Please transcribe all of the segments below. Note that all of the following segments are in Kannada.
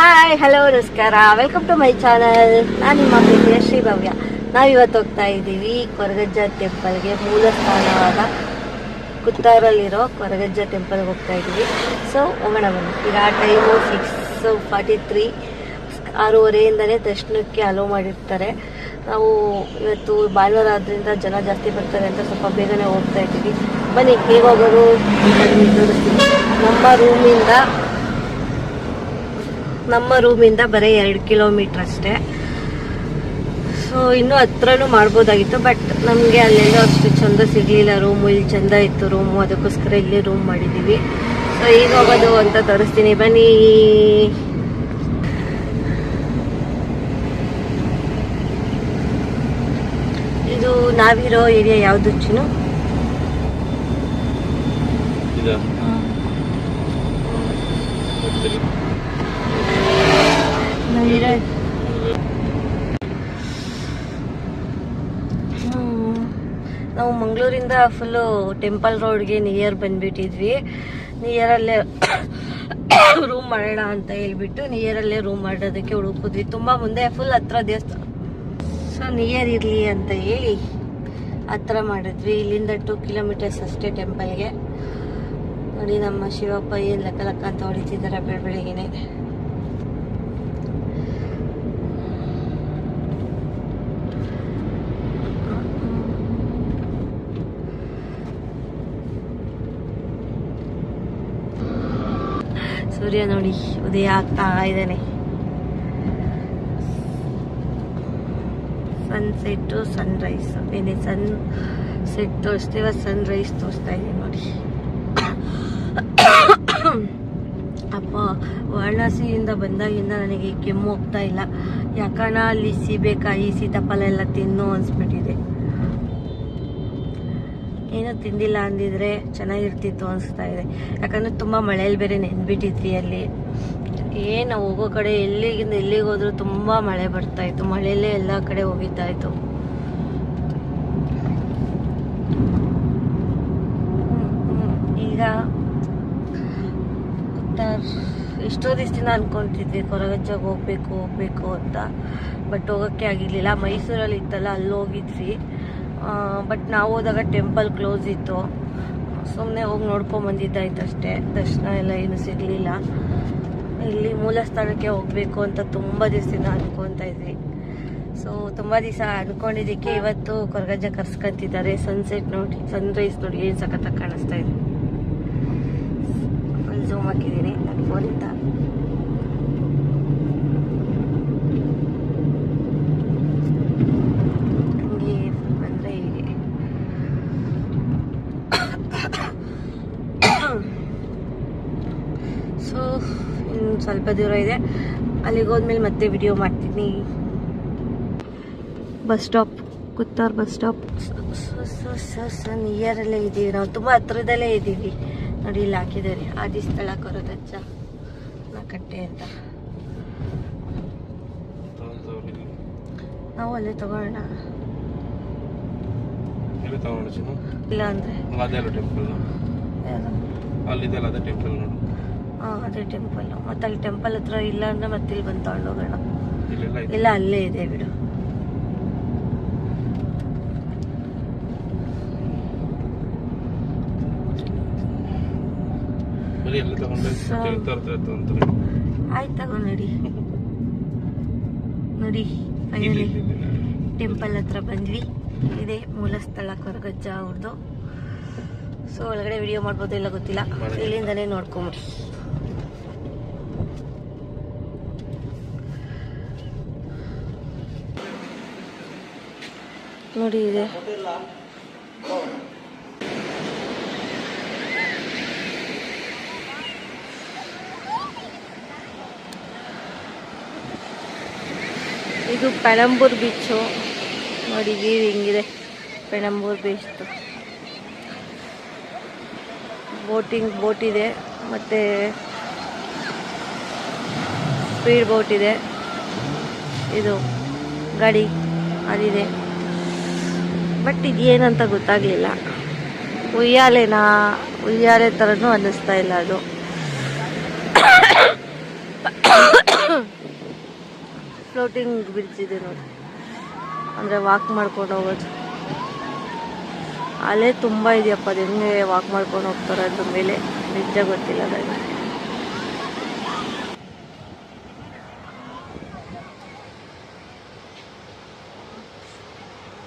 ಹಾಯ್ ಹಲೋ ನಮಸ್ಕಾರ, ವೆಲ್ಕಮ್ ಟು ಮೈ ಚಾನಲ್. ನಾನು ನಿಮ್ಮ ಪ್ರೀತಿಯ ಶ್ರೀ ಭವ್ಯ. ನಾವಿವತ್ತು ಹೋಗ್ತಾ ಇದ್ದೀವಿ ಕೊರಗಜ್ಜ ಟೆಂಪಲ್ಗೆ. ಮೂಲ ಸ್ಥಾನವಾದ ಕುತ್ತಾರಲ್ಲಿರೋ ಕೊರಗಜ್ಜ ಟೆಂಪಲ್ಗೆ ಹೋಗ್ತಾ ಇದ್ದೀವಿ. ಸೊ ಹೋಗೋಣ ಬನ್ನಿ. ಈಗ ಟೈಮು 6:43, 6:30ಇಂದಲೇ ದರ್ಶನಕ್ಕೆ ಅಲೋ ಮಾಡಿರ್ತಾರೆ. ನಾವು ಇವತ್ತು ಭಾನುವಾರ ಆದ್ದರಿಂದ ಜನ ಜಾಸ್ತಿ ಬರ್ತಾರೆ ಅಂತ ಸ್ವಲ್ಪ ಬೇಗನೆ ಹೋಗ್ತಾ ಇದ್ದೀವಿ. ಬನ್ನಿ ಹೇಗೆ ಹೋಗೋದು ತೋರಿಸ್ತೀವಿ. ನಮ್ಮ ರೂಮಿಂದ ಬರೀ 2 ಕಿಲೋಮೀಟ್ರ್ ಅಷ್ಟೇ. ಸೊ ಇನ್ನೂ ಹತ್ರನೂ ಮಾಡ್ಬೋದಾಗಿತ್ತು, ಬಟ್ ನಮಗೆ ಅಲ್ಲೆಲ್ಲ ಅಷ್ಟು ಚಂದ ಸಿಗಲಿಲ್ಲ ರೂಮು. ಇಲ್ಲಿ ಚಂದ ಇತ್ತು ರೂಮು, ಅದಕ್ಕೋಸ್ಕರ ಇಲ್ಲಿ ರೂಮ್ ಮಾಡಿದ್ದೀವಿ. ಸೊ ಈಗ ಹೋಗೋದು ಅಂತ ತೋರಿಸ್ತೀನಿ ಬನ್ನಿ. ಇದು ನಾವಿರೋ ಏರಿಯಾ ಯಾವುದು ಚಿನ್ನು? ನಾವು ಮಂಗಳೂರಿಂದ ಫುಲ್ಲು ಟೆಂಪಲ್ ರೋಡ್ಗೆ ನಿಯರ್ ಬಂದ್ಬಿಟ್ಟಿದ್ವಿ. ನಿಯರಲ್ಲೇ ರೂಮ್ ಮಾಡೋಣ ಅಂತ ಹೇಳ್ಬಿಟ್ಟು ನಿಯರಲ್ಲೇ ರೂಮ್ ಮಾಡೋದಕ್ಕೆ ಹುಡುಕಿದ್ವಿ. ತುಂಬ ಮುಂದೆ ಫುಲ್ ಹತ್ರ ದೇವಸ್ಥಾನ, ಸೊ ನಿಯರ್ ಇರಲಿ ಅಂತ ಹೇಳಿ ಹತ್ರ ಮಾಡಿದ್ವಿ. ಇಲ್ಲಿಂದ 2 ಕಿಲೋಮೀಟರ್ಸ್ ಅಷ್ಟೇ ಟೆಂಪಲ್ಗೆ. ನೋಡಿ ನಮ್ಮ ಶಿವಪ್ಪ ಏನು ಲೆಕ್ಕ ಅಂತ ಹೊಡಿತಿದ್ದಾರೆ ಬೆಳಗ್ಗೆನೆ. ಸೂರ್ಯ ನೋಡಿ ಉದಯ ಆಗ್ತಾ ಇದ್ದಾನೆ. ಸನ್ಸೆಟ್ಟು ಸನ್ರೈಸ್ ಏನೇ ಸನ್ಸೆಟ್ ತೋರಿಸ್ತೀವ, ಸನ್ರೈಸ್ ತೋರಿಸ್ತಾ ಇದೆ ನೋಡಿ. ಅಪ್ಪ ವಾರಣಾಸಿಯಿಂದ ಬಂದಾಗಿಂದ ನನಗೆ ಕೆಮ್ಮು ಹೋಗ್ತಾ ಇಲ್ಲ. ಯಾಕಣ್ಣ ಅಲ್ಲಿ ಸೀಬೆಕಾಯಿ ಸೀತಾಫಲ ಎಲ್ಲ ತಿನ್ನೋ ಅನ್ಸ್ಬಿಟ್ಟಿದೆ. ಏನೋ ತಿಂದಿಲ್ಲ ಅಂದಿದ್ರೆ ಚೆನ್ನಾಗಿರ್ತಿತ್ತು ಅನಿಸ್ತಾ ಇದೆ. ಯಾಕಂದರೆ ತುಂಬ ಮಳೆಯಲ್ಲಿ ಬೇರೆ ನೆನ್ಬಿಟ್ಟಿದ್ವಿ ಅಲ್ಲಿ. ನಾವು ಹೋಗೋ ಕಡೆ ಎಲ್ಲಿಗಿಂದ ಎಲ್ಲಿಗೆ ಹೋದ್ರೂ ತುಂಬ ಮಳೆ ಬರ್ತಾಯಿತ್ತು. ಮಳೆಯಲ್ಲೇ ಎಲ್ಲ ಕಡೆ ಹೋಗಿತ್ತಾ ಇತ್ತು. ಈಗ ಎಷ್ಟೋ ದಿವಸದಿಂದ ಅನ್ಕೊತಿದ್ವಿ ಕೊರಗಜ್ಜಗೆ ಹೋಗ್ಬೇಕು ಅಂತ, ಬಟ್ ಹೋಗೋಕ್ಕೆ ಆಗಿರಲಿಲ್ಲ. ಮೈಸೂರಲ್ಲಿ ಇತ್ತಲ್ಲ ಅಲ್ಲಿ ಹೋಗಿದ್ವಿ, ಬಟ್ ನಾವು ಹೋದಾಗ ಟೆಂಪಲ್ ಕ್ಲೋಸ್ ಇತ್ತು. ಸುಮ್ಮನೆ ಹೋಗಿ ನೋಡ್ಕೊಂಬಂದಿದ್ದಾಯ್ತು ಅಷ್ಟೇ. ದರ್ಶನ ಎಲ್ಲ ಏನು ಸಿಗಲಿಲ್ಲ. ಇಲ್ಲಿ ಮೂಲ ಸ್ಥಾನಕ್ಕೆ ಹೋಗಬೇಕು ಅಂತ ತುಂಬ ದಿವಸದಿಂದ ಅನ್ಕೊತಾ ಇದ್ವಿ. ಸೊ ತುಂಬ ದಿವಸ ಅಂದ್ಕೊಂಡಿದ್ದಕ್ಕೆ ಇವತ್ತು ಕೊರಗಜ್ಜ ಕರ್ಸ್ಕೊಂತಿದ್ದಾರೆ. ಸನ್ಸೆಟ್ ನೋಡಿ, ಸನ್ರೈಸ್ ನೋಡಿ ಏನು ಸಖತ್ತಾಗಿ ಕಾಣಿಸ್ತಾ ಇದೆ. ಫುಲ್ ಝೂಮ್ ಹಾಕಿದ್ದೀನಿ ನನ್ನ ಫೋನಿಂದ. ಸೊ ಇನ್ನು ಸ್ವಲ್ಪ ದೂರ ಇದೆ, ಅಲ್ಲಿಗೆ ಹೋದ್ಮೇಲೆ ಮತ್ತೆ ವಿಡಿಯೋ ಮಾಡ್ತೀನಿ. ಬಸ್ ಸ್ಟಾಪ್, ಕುತ್ತಾರ್ ಬಸ್ ಸ್ಟಾಪ್. ನಿಯರಲ್ಲೇ ಇದ್ದೀವಿ ನಾವು, ತುಂಬ ಹತ್ರದಲ್ಲೇ ಇದ್ದೀವಿ. ನೋಡಿ ಇಲ್ಲಿ ಹಾಕಿದ್ದಾರೆ ಆದಿಸ್ಥಳ ಕೊರಗಜ್ಜ ಕಟ್ಟೆ ಅಂತ. ನಾವು ಅಲ್ಲೇ ತಗೋಣ ಇಲ್ಲ ಅಂದ್ರೆ ಅದೇ ಟೆಂಪಲ್. ಮತ್ತೆ ಅಲ್ಲಿ ಟೆಂಪಲ್ ಹತ್ರ ಇಲ್ಲ ಅಂದ್ರೆ ಮತ್ತೆ ಇಲ್ಲಿ ಬಂದು ತಗೊಂಡೋಗೋಣ. ಇಲ್ಲ ಅಲ್ಲೇ ಇದೆ ಬಿಡು. ಆಯ್ತು ತಗೋ. ನೋಡಿ ಫೈನಲಿ ಟೆಂಪಲ್ ಹತ್ರ ಬಂದ್ವಿ. ಇದೆ ಮೂಲ ಸ್ಥಳ ಕೊರಗಜ್ಜ ಅವ್ರದ್ದು. ಸೊ ಒಳಗಡೆ ವಿಡಿಯೋ ಮಾಡ್ಬೋದು ಇಲ್ಲ ಗೊತ್ತಿಲ್ಲ, ಇಲ್ಲಿಂದಲೇ ನೋಡ್ಕೊಂಬಿಡಿ. ನೋಡಿ ಇದೆ ಇದು ಪೆಣಂಬೂರ್ ಬೀಚು. ನೋಡಿ ವ್ಯೂ ಹಿಂಗಿದೆ ಪೆಣಂಬೂರ್ ಬೀಚ್ದು. ಬೋಟ್ ಇದೆ, ಮತ್ತು ಸ್ಪೀಡ್ ಬೋಟ್ ಇದೆ. ಇದು ಗಾಡಿ ಅದಿದೆ, ಬಟ್ ಇದೇನಂತ ಗೊತ್ತಾಗಲಿಲ್ಲ. ಉಯ್ಯಾಲೆ ಥರನೂ ಅನ್ನಿಸ್ತಾ ಇಲ್ಲ ಅದು. ಫ್ಲೋಟಿಂಗ್ ಬ್ರಿಡ್ಜ್ ಇದೆ ನೋಡಿ, ಅಂದರೆ ವಾಕ್ ಮಾಡ್ಕೊಂಡು ಹೋಗೋದು. ಅಲ್ಲೇ ತುಂಬ ಇದೆಯಪ್ಪ, ಅದು ಹೆಂಗೆ ವಾಕ್ ಮಾಡ್ಕೊಂಡು ಹೋಗ್ತಾರೆ ಅದ್ರ ಮೇಲೆ, ನಿಜ ಗೊತ್ತಿಲ್ಲ ನನಗೆ.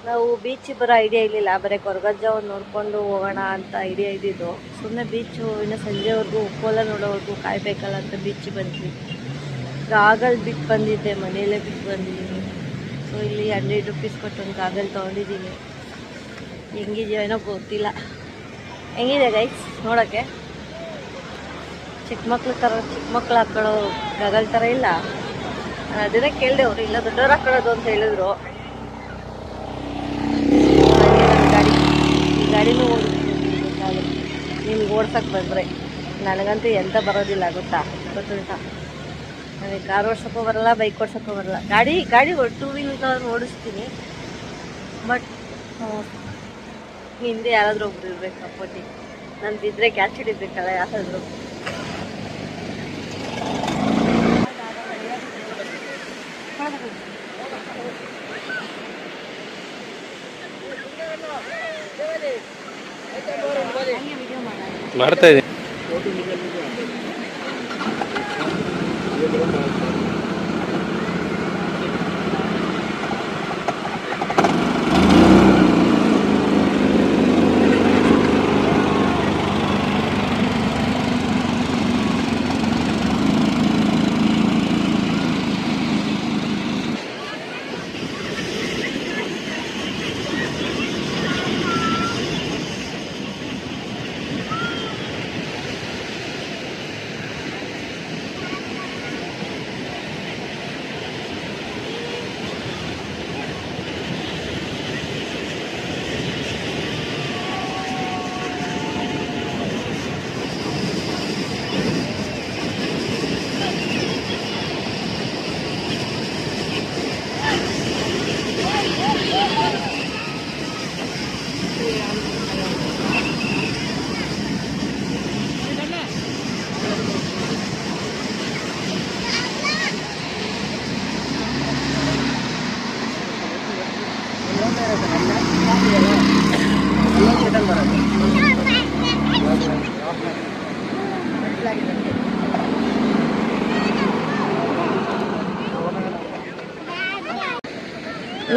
ನಾವು ಬೀಚಿಗೆ ಬರೋ ಐಡಿಯಾ ಇರಲಿಲ್ಲ, ಬರೀ ಕೊರಗಜ್ಜ ಒಂದು ನೋಡ್ಕೊಂಡು ಹೋಗೋಣ ಅಂತ ಐಡಿಯಾ ಇದ್ದಿದ್ದು. ಸುಮ್ಮನೆ ಬೀಚು ಇನ್ನು ಸಂಜೆವರೆಗೂ ಕೋಲ ನೋಡೋವರೆಗೂ ಕಾಯಬೇಕಲ್ಲ ಅಂತ ಬೀಚಿಗೆ ಬಂದ್ವಿ. ಗಾಗಲ್ ಬಿಟ್ಟು ಬಂದಿದ್ದೆ, ಮನೆಯಲ್ಲೇ ಬಿಟ್ಟು ಬಂದಿದ್ದೀನಿ. ಸೊ ಇಲ್ಲಿ 100 ರೂಪೀಸ್ ಕೊಟ್ಟು ಒಂದು ಗಾಗಲ್ ತೊಗೊಂಡಿದ್ದೀನಿ. ಹೆಂಗಿದೆಯೋ ಏನೋ ಗೊತ್ತಿಲ್ಲ. ಹೆಂಗಿದೆ ಗೈಸ್ ನೋಡೋಕ್ಕೆ? ಚಿಕ್ಕ ಮಕ್ಳು ಹಾಕೊಳ್ಳೋ ಗಾಗಲ್ ಥರ ಇಲ್ಲ. ಅದನ್ನೇ ಕೇಳಿದೆ ಅವರು, ಇಲ್ಲ ದೊಡ್ಡವ್ರು ಹಾಕೊಳ್ಳೋದು ಅಂತ ಹೇಳಿದ್ರು. ಈ ಗಾಡಿನೂ ಓಡಿಸ್ತೀನಿ, ನಿಮ್ಗೆ ಓಡ್ಸೋಕ್ಕೆ ಬಂದರೆ. ನನಗಂತೂ ಎಂತ ಬರೋದಿಲ್ಲ ಗೊತ್ತುಂಟ. ನನಗೆ ಕಾರ್ ಓಡ್ಸೋಕ್ಕೂ ಬರಲ್ಲ, ಬೈಕ್ ಓಡ್ಸೋಕ್ಕೂ ಬರಲ್ಲ. ಗಾಡಿ 2 ವೀಲರ್ ಓಡಿಸ್ತೀನಿ. ಬಟ್ ಹಿಂದೆ ಯಾರಾದರೂ ಒಬ್ರು ಇರ್ಬೇಕು ಸಪೋರ್ಟಿ. ನಾನು ಬಿದ್ದರೆ ಕ್ಯಾಚ್ ಹಿಡಿಬೇಕಲ್ಲ ಯಾರಾದರೂ. ಮಾಡ್ತಾ ಇದ್ದೀನಿ.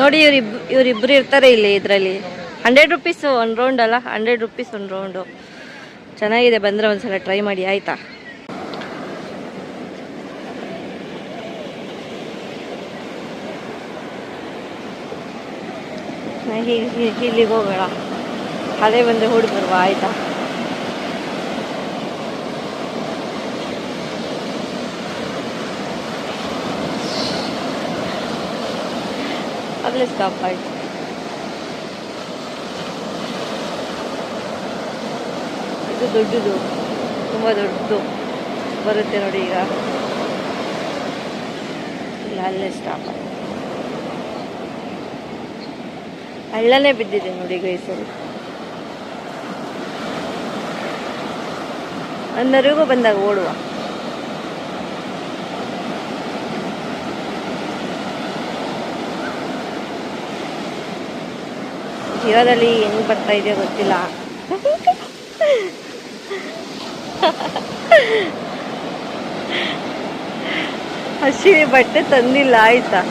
ನೋಡಿ ಇವರಿಬ್ಬರು ಇರ್ತಾರೆ ಇಲ್ಲಿ ಇದರಲ್ಲಿ. 100 ರೂಪೀಸ್ ಒಂದು ರೌಂಡ್ ಅಲ್ಲ, 100 ರೂಪೀಸ್ ಒಂದು ರೌಂಡು. ಚೆನ್ನಾಗಿದೆ, ಬಂದರೆ ಒಂದ್ಸಲ ಟ್ರೈ ಮಾಡಿ ಆಯಿತಾ. ಇಲ್ಲಿಗೆ ಹೋಗೋಣ, ಅದೇ ಬಂದರೆ ಹುಡುಗ ಬರುವ ಆಯಿತಾ. ಅಲ್ಲೇ ಸ್ಟಾಪ್ ಆಯ್ತು. ಇದು ದೊಡ್ಡದು, ತುಂಬ ದೊಡ್ಡದು ಬರುತ್ತೆ ನೋಡಿ. ಈಗ ಇಲ್ಲ, ಅಲ್ಲೇ ಸ್ಟಾಪ್ ಆಯ್ತು. ಹಳ್ಳನೇ ಬಿದ್ದಿದೆ ನೋಡಿ ಗೈಸಲ್ಲಿ. ಒಂದರಿಗೂ ಬಂದಾಗ ಓಡುವ. ಜೀವದಲ್ಲಿ ಹೆಂಗ್ ಬರ್ತಾ ಇದೆಯೋ ಗೊತ್ತಿಲ್ಲ. ಹಸಿ ಬಟ್ಟೆ ತಂದಿಲ್ಲ ಆಯ್ತಾ.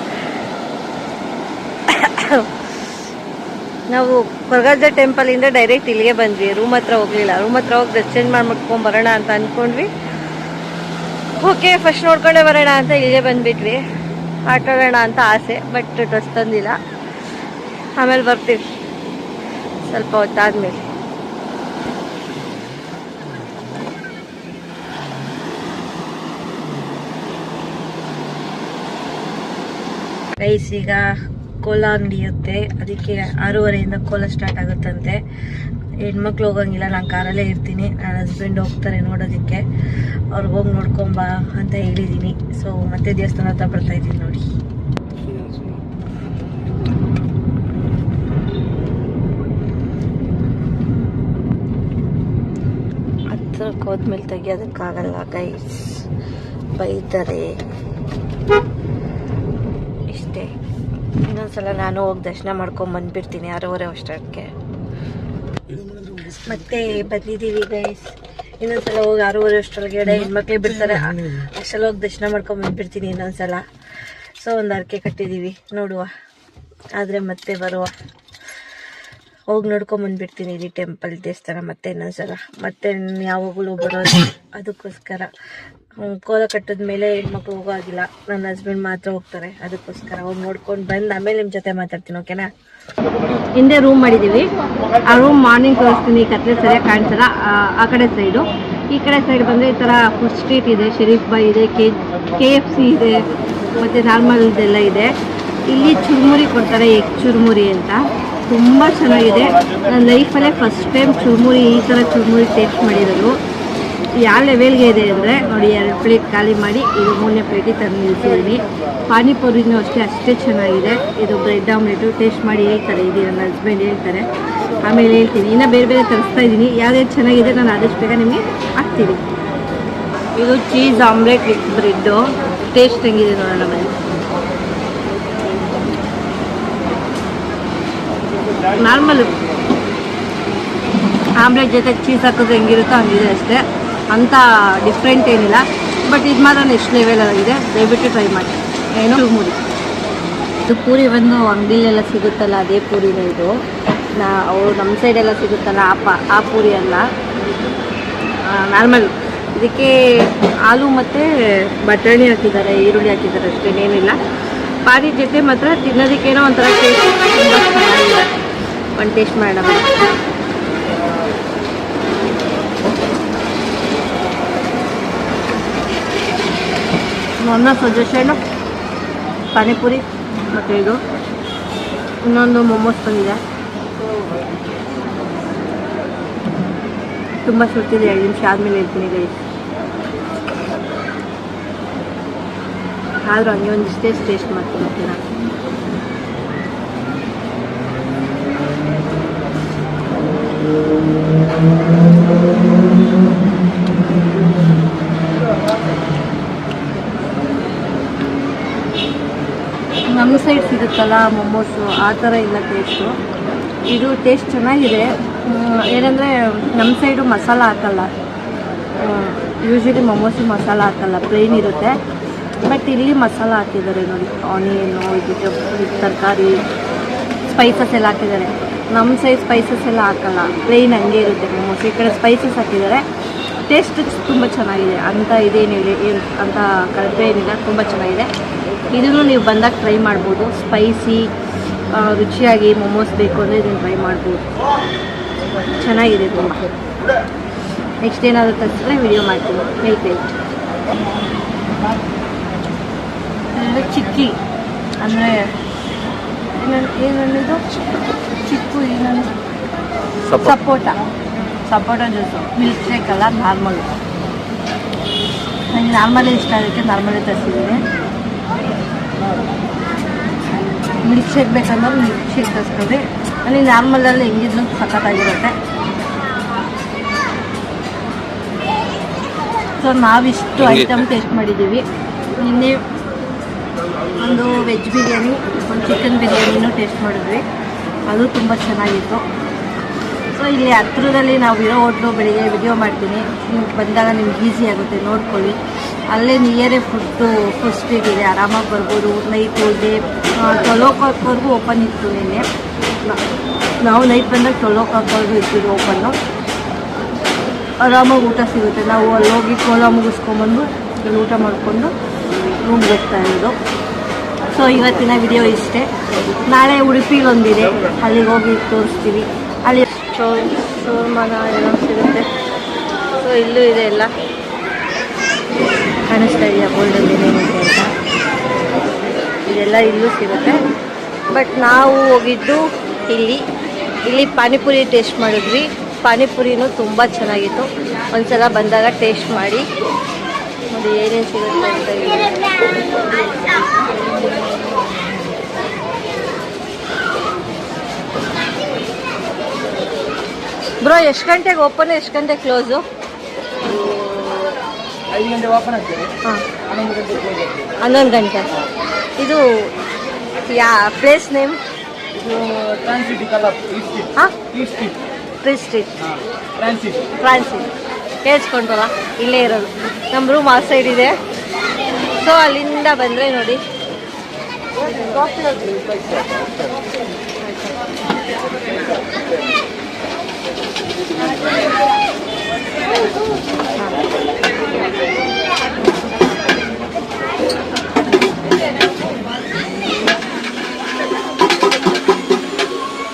ನಾವು ಕೊರಗಜ್ಜ ಟೆಂಪಲಿಂದ ಡೈರೆಕ್ಟ್ ಇಲ್ಲಿಗೆ ಬಂದ್ವಿ, ರೂಮ್ ಹತ್ರ ಹೋಗ್ಲಿಲ್ಲ. ರೂಮ್ ಹತ್ರ ಹೋಗಿ ಡ್ರೆಸ್ ಚೇಂಜ್ ಮಾಡ್ಕೊಂಡು ಬರೋಣ ಅಂತ ಅಂದ್ಕೊಂಡ್ವಿ. ಓಕೆ, ಫಸ್ಟ್ ನೋಡ್ಕೊಂಡೇ ಬರೋಣ ಅಂತ ಇಲ್ಲಿಗೆ ಬಂದ್ಬಿಟ್ವಿ. ಆಟಾಡೋಣ ಅಂತ ಆಸೆ, ಬಟ್ ಡ್ರೆಸ್ ತಂದಿಲ್ಲ. ಆಮೇಲೆ ಬರ್ತೀವಿ ಸ್ವಲ್ಪ ಹೊತ್ತಾದ್ಮೇಲೆ. ಗೈಸ್ ಈಗ ಕೋಲ ಅಂಗಡಿ ಇರುತ್ತೆ, ಅದಕ್ಕೆ 6:30 ಕೋಲ ಸ್ಟಾರ್ಟ್ ಆಗುತ್ತಂತೆ. ಹೆಣ್ಮಕ್ಳು ಹೋಗಂಗಿಲ್ಲ, ನಾನು ಕಾರಲ್ಲೇ ಇರ್ತೀನಿ. ನನ್ನ ಹಸ್ಬೆಂಡ್ ಹೋಗ್ತಾರೆ ನೋಡೋದಕ್ಕೆ. ಅವ್ರಿಗೆ ಹೋಗಿ ನೋಡ್ಕೊಂಬ ಅಂತ ಹೇಳಿದ್ದೀನಿ. ಸೊ ಮತ್ತೆ ದೇವಸ್ಥಾನ ಹತ್ರ ಬರ್ತಾ ಇದ್ದೀನಿ ನೋಡಿ. ಹತ್ರಕ್ಕೆ ಹೋದ್ಮೇಲೆ ತೆಗಿಯೋದಕ್ಕಾಗಲ್ಲ ಗೈಸ್, ಬೈತಾರೆ. ಅಷ್ಟೇ. ಇನ್ನೊಂದ್ಸಲ ನಾನು ಹೋಗಿ ದರ್ಶನ ಮಾಡ್ಕೊಂಡು ಬಂದುಬಿಡ್ತೀನಿ 6:30 ಅಷ್ಟಕ್ಕೆ. ಮತ್ತೆ ಬಂದಿದ್ದೀವಿ ಗೈಸ್. ಇನ್ನೊಂದ್ಸಲ ಹೋಗಿ 6:30 ಅಷ್ಟರೊಳಗಡೆ ಹೆಣ್ಮಕ್ಳೇ ಬಿಡ್ತಾರೆ, ಅಷ್ಟೆಲ್ಲ ಹೋಗಿ ದರ್ಶನ ಮಾಡ್ಕೊಂಡು ಬಂದುಬಿಡ್ತೀನಿ ಇನ್ನೊಂದ್ಸಲ. ಸೊ ಒಂದು ಅರ್ಕೆ ಕಟ್ಟಿದ್ದೀವಿ, ನೋಡುವ ಆದರೆ ಮತ್ತೆ ಬರುವ ಹೋಗಿ ನೋಡ್ಕೊಂಬಂದ್ಬಿಡ್ತೀನಿ ಇಲ್ಲಿ ಟೆಂಪಲ್ ದೇವಸ್ಥಾನ ಮತ್ತೆ ಇನ್ನೊಂದ್ಸಲ. ಮತ್ತೆ ಯಾವಾಗಲೂ ಬರೋದು ಅದಕ್ಕೋಸ್ಕರ. ಕೋಲ ಕಟ್ಟಿದ ಮೇಲೆ ಹೆಣ್ಮಕ್ಳು ಹೋಗೋ ಆಗಿಲ್ಲ, ನನ್ನ ಹಸ್ಬೆಂಡ್ ಮಾತ್ರ ಹೋಗ್ತಾರೆ. ಅದಕ್ಕೋಸ್ಕರ ಹೋಗಿ ನೋಡ್ಕೊಂಡು ಬಂದು ಆಮೇಲೆ ನಿಮ್ಮ ಜೊತೆ ಮಾತಾಡ್ತೀನಿ, ಓಕೆನಾ? ಹಿಂದೆ ರೂಮ್ ಮಾಡಿದ್ದೀವಿ. ಆ ರೂಮ್ ಮಾರ್ನಿಂಗ್ ತೋರಿಸ್ತೀನಿ, ಕತ್ಲೆ ಸರಿಯಾಗಿ ಕಾಣಿಸಲ್ಲ. ಆ ಕಡೆ ಸೈಡು, ಈ ಕಡೆ ಸೈಡ್ ಬಂದರೆ ಈ ಥರ ಫುಡ್ ಸ್ಟ್ರೀಟ್ ಇದೆ, ಶರೀಫ್ ಬಾಯ್ ಇದೆ, KFC ಇದೆ, ಮತ್ತು ನಾರ್ಮಲ್ ಇದೆಲ್ಲ ಇದೆ. ಇಲ್ಲಿ ಚುರುಮುರಿ ಕೊಡ್ತಾರೆ, ಎಗ್ ಚುರುಮುರಿ ಅಂತ, ತುಂಬ ಚೆನ್ನಾಗಿದೆ. ನನ್ನ ಲೈಫಲ್ಲೇ ಫಸ್ಟ್ ಟೈಮ್ ಚುರುಮುರಿ, ಈ ಥರ ಚುರುಮುರಿ ಟೇಸ್ಟ್ ಮಾಡಿರೋದು. ಯಾವ ಲೆವೆಲ್ಗೆ ಇದೆ ಅಂದರೆ ನೋಡಿ, 2 ಪ್ಲೇಟ್ ಖಾಲಿ ಮಾಡಿ ಇದು 3ನೇ ಪ್ಲೇಟಿಗೆ ತಂದು ನಿಲ್ಸಿದ್ದೀನಿ. ಪಾನಿಪುರಿನೂ ಅಷ್ಟೇ ಚೆನ್ನಾಗಿದೆ. ಇದು ಬ್ರೆಡ್ ಆಮ್ಲೆಟು ಟೇಸ್ಟ್ ಮಾಡಿ ಹೇಳ್ತಾರೆ, ಇದು ನನ್ನ ಹಸ್ಬೆಂಡ್ ಹೇಳ್ತಾರೆ, ಆಮೇಲೆ ಹೇಳ್ತೀನಿ. ಇನ್ನು ಬೇರೆ ಬೇರೆ ತರಿಸ್ತಾ ಇದ್ದೀನಿ, ಯಾವ್ದು ಚೆನ್ನಾಗಿದೆ ನಾನು ಆದಷ್ಟು ಬೇಗ ನಿಮಗೆ ಹಾಕ್ತೀನಿ. ಇದು cheese omelette with bread, taste ಹೆಂಗಿದೆ ನೋಡೋಣ ಬನ್ನಿ. ನಾರ್ಮಲ್ ಆಮ್ಲೆಟ್ ಜೊತೆ ಚೀಸ್ ಹಾಕಿದ್ರೆ ಹೆಂಗಿರುತ್ತೋ ಹಂಗಿದೆ ಅಷ್ಟೇ, ಅಂಥ ಡಿಫ್ರೆಂಟ್ ಏನಿಲ್ಲ. ಬಟ್ ಇದು ಮಾತ್ರ ನೆಕ್ಸ್ಟ್ ಲೆವೆಲ್ ಆಗಿದೆ, ದಯವಿಟ್ಟು ಟ್ರೈ ಮಾಡಿ. ಏನು ಚುರುಮುರಿ, ಇದು ಪೂರಿ ಬಂದು ಅಂಗಡಿಲೆಲ್ಲ ಸಿಗುತ್ತಲ್ಲ ಅದೇ ಪೂರಿನೇ ಇದು. ಅವರು ನಮ್ಮ ಸೈಡೆಲ್ಲ ಸಿಗುತ್ತಲ್ಲ ಆ ಪೂರಿ ಅಲ್ಲ, ನಾರ್ಮಲ್. ಇದಕ್ಕೆ ಆಲೂ ಮತ್ತು ಬಟಾಣಿ ಹಾಕಿದ್ದಾರೆ, ಈರುಳ್ಳಿ ಹಾಕಿದ್ದಾರೆ, ಅಷ್ಟೇನೇನಿಲ್ಲ. ಪಾರಿ ಜೊತೆ ಮಾತ್ರ ತಿನ್ನೋದಕ್ಕೇನೋ ಒಂಥರ ಟೇಸ್ಟ್ ತುಂಬ ಚೆನ್ನಾಗಿದೆ. ಒಂದು ಟೇಸ್ಟ್ ಮಾಡೋಣ. ನನ್ನ ಸಜೆಷನು ಪಾನಿಪುರಿ ಮತ್ತು ಇದು, ಇನ್ನೊಂದು ಮೊಮೋಸ್ ಬಂದಿದೆ, ತುಂಬ ಸುಡ್ತಿದೆ. 2 ನಿಮಿಷ ಆದಮೇಲೆ ಹೇಳ್ತೀನಿ ಗೈಸ್. ಆದರೂ ಹಂಗೆ ಒಂದಿಷ್ಟೇ ಟೇಸ್ಟ್ ಮಾಡ್ತೀನಿ, ಓಕೆನಾ? ನಮ್ಮ ಸೈಡ್ ಸಿಗುತ್ತಲ್ಲ ಮೊಮೋಸು, ಆ ಥರ ಇಲ್ಲ ಟೇಸ್ಟು. ಇದು ಟೇಸ್ಟ್ ಚೆನ್ನಾಗಿದೆ. ಏನಂದರೆ ನಮ್ಮ ಸೈಡು ಮಸಾಲ ಹಾಕಲ್ಲ, ಯೂಶ್ವಲಿ ಮೊಮೋಸು ಮಸಾಲ ಹಾಕಲ್ಲ, ಪ್ಲೇನ್ ಇರುತ್ತೆ. ಬಟ್ ಇಲ್ಲಿ ಮಸಾಲ ಹಾಕಿದ್ದಾರೆ ನೋಡಿ, ಆನಿಯನ್ನು, ಇದು ತರಕಾರಿ, ಸ್ಪೈಸಸ್ ಎಲ್ಲ ಹಾಕಿದ್ದಾರೆ. ನಮ್ಮ ಸೈಡ್ ಸ್ಪೈಸಸ್ ಎಲ್ಲ ಹಾಕಲ್ಲ, ಪ್ಲೇನ್ ಹಂಗೆ ಇರುತ್ತೆ ಮೊಮೋಸ್. ಈ ಕಡೆ ಸ್ಪೈಸಸ್ ಹಾಕಿದ್ದಾರೆ. ಟೇಸ್ಟ್ ತುಂಬ ಚೆನ್ನಾಗಿದೆ, ಅಂತ ಇದೇನಿಲ್ಲ, ಏನು ಅಂತ ಕಳಪೆ ಏನಿಲ್ಲ, ತುಂಬ ಚೆನ್ನಾಗಿದೆ. ಇದನ್ನು ನೀವು ಬಂದಾಗ ಟ್ರೈ ಮಾಡ್ಬೋದು. ಸ್ಪೈಸಿ ರುಚಿಯಾಗಿ ಮೊಮೋಸ್ ಬೇಕು ಅಂದರೆ ಇದನ್ನು ಟ್ರೈ ಮಾಡ್ಬೋದು, ಚೆನ್ನಾಗಿದೆ ತುಂಬ. ನೆಕ್ಸ್ಟ್ ಏನಾದರೂ ತರಿಸಿದ್ರೆ ವಿಡಿಯೋ ಮಾಡ್ತೀನಿ, ಹೇಳ್ತೀನಿ. ಚಿಕ್ಕಿ ಅಂದರೆ ಏನನ್ನಿದು ಚಿಕ್ಕು, ಏನಂದ್ರೆ ಸಪೋಟ ಜ್ಯೂಸು, ಮಿಲ್ಕ್ ಶೇಕ್ ಅಲ್ಲ, ನಾರ್ಮಲ್. ನನಗೆ ನಾರ್ಮಲೇ ಇಷ್ಟ, ಅದಕ್ಕೆ ನಾರ್ಮಲೇ ತರಿಸಿದ್ದೀನಿ. ಮಿಲ್ಕ್ ಶೇಕ್ ಬೇಕಂದ್ರೆ ಮಿಲ್ಕ್ ಶೇಕ್ ತರಿಸ್ಕೊಂಡ್ರಿ. ನನಗೆ ನಾರ್ಮಲಲ್ಲಿ ಹೆಂಗಿದ್ರು ಸಖತ್ತಾಗಿರುತ್ತೆ. ಸೊ ನಾವಿಷ್ಟು ಐಟಮ್ ಟೇಸ್ಟ್ ಮಾಡಿದ್ದೀವಿ. ನಿನ್ನೆ ಒಂದು ವೆಜ್ ಬಿರಿಯಾನಿ, ಒಂದು ಚಿಕನ್ ಬಿರಿಯಾನಿನೂ ಟೇಸ್ಟ್ ಮಾಡಿದ್ವಿ, ಅದು ತುಂಬ ಚೆನ್ನಾಗಿತ್ತು. ಸೊ ಇಲ್ಲಿ ಹತ್ರದಲ್ಲಿ ನಾವು ಇರೋ ಹೋಟ್ಲು ಬೆಳಿಗ್ಗೆ ವಿಡಿಯೋ ಮಾಡ್ತೀನಿ, ನೀವು ಬಂದಾಗ ನಿಮ್ಗೆ ಈಸಿ ಆಗುತ್ತೆ, ನೋಡ್ಕೊಳ್ಳಿ. ಅಲ್ಲೇ ನಿಯರೇ ಫುಡ್ ಸ್ಟ್ರೀಟ್ ಇದೆ, ಆರಾಮಾಗಿ ಬರ್ಬೋದು. ನೈಟು ಡೇ 12 o'clockವರೆಗೂ ಓಪನ್ ಇತ್ತು. ನಿನ್ನೆ ನಾವು ನೈಟ್ ಬಂದಾಗ 12 o'clockವರೆಗೂ ಇರ್ತೀವಿ ಓಪನ್ನು. ಆರಾಮಾಗಿ ಊಟ ಸಿಗುತ್ತೆ. ನಾವು ಅಲ್ಲಿ ಹೋಗಿ ಕೋಲ ಮುಗಿಸ್ಕೊಂಬಂದು ಇಲ್ಲಿ ಊಟ ಮಾಡಿಕೊಂಡು ರೂಮ್ಗೆ ಹೋಗ್ತಾ ಇರೋದು. ಸೊ ಇವತ್ತಿನ ವಿಡಿಯೋ ಇಷ್ಟೇ. ನಾಳೆ ಉಡುಪಿಲೊಂದಿದೆ, ಅಲ್ಲಿಗೆ ಹೋಗಿ ತೋರಿಸ್ತೀವಿ. ಅಲ್ಲಿ ಶೋರ್ಮಾನ ಎಲ್ಲ ಸಿಗುತ್ತೆ. ಸೊ ಇಲ್ಲೂ ಇದೆ, ಎಲ್ಲ ಕಾಣಿಸ್ತಾ ಇದೆಯಾ ಗೋಲ್ಡಲ್ಲಿ ಏನೇನಿದೆ ಅಂತ, ಇದೆಲ್ಲ ಇಲ್ಲೂ ಸಿಗುತ್ತೆ. ಬಟ್ ನಾವು ಹೋಗಿದ್ದು ಇಲ್ಲಿ ಪಾನಿಪುರಿ ಟೇಸ್ಟ್ ಮಾಡಿದ್ವಿ. ಪಾನಿಪುರಿನೂ ತುಂಬ ಚೆನ್ನಾಗಿತ್ತು. ಒಂದ್ಸಲ ಬಂದಾಗ ಟೇಸ್ಟ್ ಮಾಡಿ ನೋಡಿ ಏನೇನು ಸಿಗುತ್ತೆ ಅಂತ ಹೇಳಿ. ಬ್ರೋ ಎಷ್ಟು ಗಂಟೆಗೆ ಓಪನ್, ಎಷ್ಟು ಗಂಟೆಗೆ ಕ್ಲೋಸು? 5 ಗಂಟೆ ಓಪನ್ ಆಗ್ತದೆ. ಹಾಂ, 11 ಗಂಟೆ. ಇದು ಯಾ ಪ್ಲೇಸ್ ನೇಮ್? ಟ್ರಾನ್ಸಿಟಿ ಕಲರ್ ಹಾಂ, ಈಸ್ಟ್ ಸ್ಟ್ರೀಟ್. ಟ್ರೀ ಸ್ಟ್ರೀಟ್, ಟ್ರಾನ್ಸಿಟಿ. ಫ್ರಾನ್ಸಿ ಕೇಳಿಸ್ಕೊಂಡ್ರಲ್ಲ, ಇಲ್ಲೇ ಇರೋದು. ನಮ್ಮ ರೂಮ್ ಆ ಸೈಡ್ ಇದೆ. ಸೊ ಅಲ್ಲಿಂದ ಬಂದರೆ ನೋಡಿ,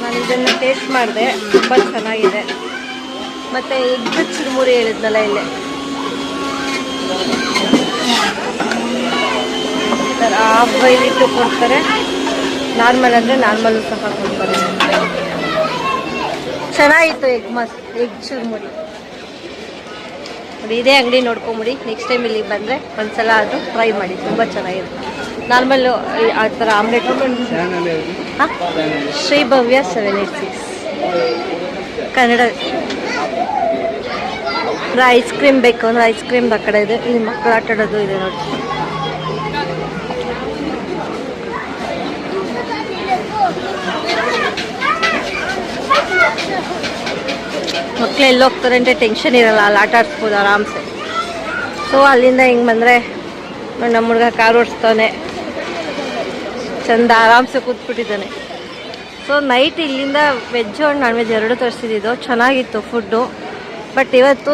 ನಾನು ಇದನ್ನು ಟೇಸ್ಟ್ ಮಾಡಿದೆ, ತುಂಬ ಚೆನ್ನಾಗಿದೆ. ಮತ್ತು ಎಗ್ ಚುರುಮುರಿ ಹೇಳಿದ್ನಲ್ಲ ಇಲ್ಲೇ, ಈ ಥರ ಹಾಫ್ ಬೈಲಿಟ್ಟು ಕೊಡ್ತಾರೆ. ನಾರ್ಮಲ್ ಅಂದರೆ ನಾರ್ಮಲ್ಲು ಸಹ ಕೊಡ್ತಾರೆ. ಚೆನ್ನಾಗಿತ್ತು ಎಗ್ ಚುರುಮುರಿ. ನೋಡಿ ಇದೇ ಅಂಗಡಿ ನೋಡ್ಕೊಂಬಿಡಿ. ನೆಕ್ಸ್ಟ್ ಟೈಮ್ ಇಲ್ಲಿಗೆ ಬಂದರೆ ಒಂದ್ಸಲ ಅದು ಟ್ರೈ ಮಾಡಿ, ತುಂಬ ಚೆನ್ನಾಗಿದೆ. ನಾರ್ಮಲ್ಲು ಆ ಥರ ಆಮ್ಲೆಟ್. ಹಾಂ, ಶ್ರೀಭವ್ಯ 786 ಕನ್ನಡ. ಐಸ್ ಕ್ರೀಮ್ ಬೇಕು ಅಂದರೆ ಐಸ್ ಕ್ರೀಮ್ ಆ ಕಡೆ ಇದೆ. ಇಲ್ಲಿ ಮಕ್ಕಳು ಆಟ ಆಡೋದು ಇದೆ ನೋಡಿ. ಮಕ್ಕಳು ಎಲ್ಲಿ ಹೋಗ್ತಾರೆ ಅಂದರೆ ಟೆನ್ಷನ್ ಇರಲ್ಲ, ಅಲ್ಲಿ ಆಟ ಆಡಿಸ್ಬೋದು ಆರಾಮ್ಸೆ. ಸೊ ಅಲ್ಲಿಂದ ಹಿಂಗೆ ಬಂದರೆ ನಮ್ಮ ಹುಡುಗ ಕಾರ್ ಓಡಿಸ್ತಾನೆ, ಚಂದ ಆರಾಮ್ಸೆ ಕೂತ್ಬಿಟ್ಟಿದ್ದಾನೆ. ಸೊ ನೈಟ್ ಇಲ್ಲಿಂದ ವೆಜ್ ಆ್ಯಂಡ್ ನಾನ್ ವೆಜ್ ಎರಡೂ ತರಿಸಿದ್ದು. ಚೆನ್ನಾಗಿತ್ತು ಫುಡ್ಡು. ಬಟ್ ಇವತ್ತು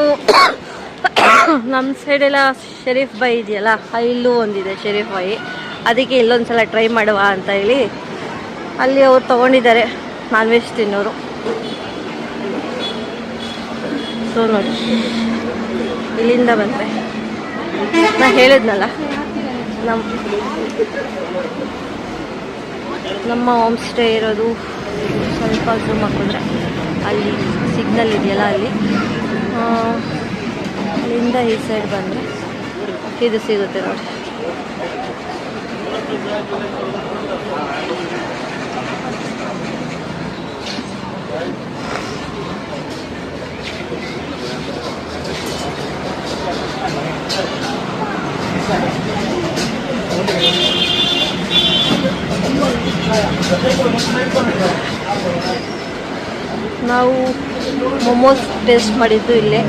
ನಮ್ಮ ಸೈಡೆಲ್ಲ ಶರೀಫ್ ಬಾಯಿ ಇದೆಯಲ್ಲ, ಇಲ್ಲೂ ಒಂದಿದೆ ಶರೀಫ್ ಬಾಯಿ. ಅದಕ್ಕೆ ಇಲ್ಲೊಂದು ಸಲ ಟ್ರೈ ಮಾಡುವ ಅಂತ ಹೇಳಿ ಅಲ್ಲಿ ಅವ್ರು ತೊಗೊಂಡಿದ್ದಾರೆ, ನಾನ್ ವೆಜ್ ತಿನ್ನೋರು. ಸೊ ನೋಡಿ, ಇಲ್ಲಿಂದ ಬಂದರೆ ನಾನು ಹೇಳಿದ್ನಲ್ಲ, ನಮ್ಮ ಹೋಮ್ ಸ್ಟೇ ಇರೋದು ಸ್ವಲ್ಪ ಝೂಮ್ ಹಾಕಿದ್ರೆ ಅಲ್ಲಿ ಸಿಗ್ನಲ್ ಇದೆಯಲ್ಲ, ಅಲ್ಲಿಂದ ಈ ಸೈಡ್ ಬಂದರೆ ಇದು ಸಿಗುತ್ತೆ ನೋಡಿ. ನಾವು ಮೊಮೋಸ್ ಟೇಸ್ಟ್ ಮಾಡಿದ್ದು ಇಲ್ಲೇ,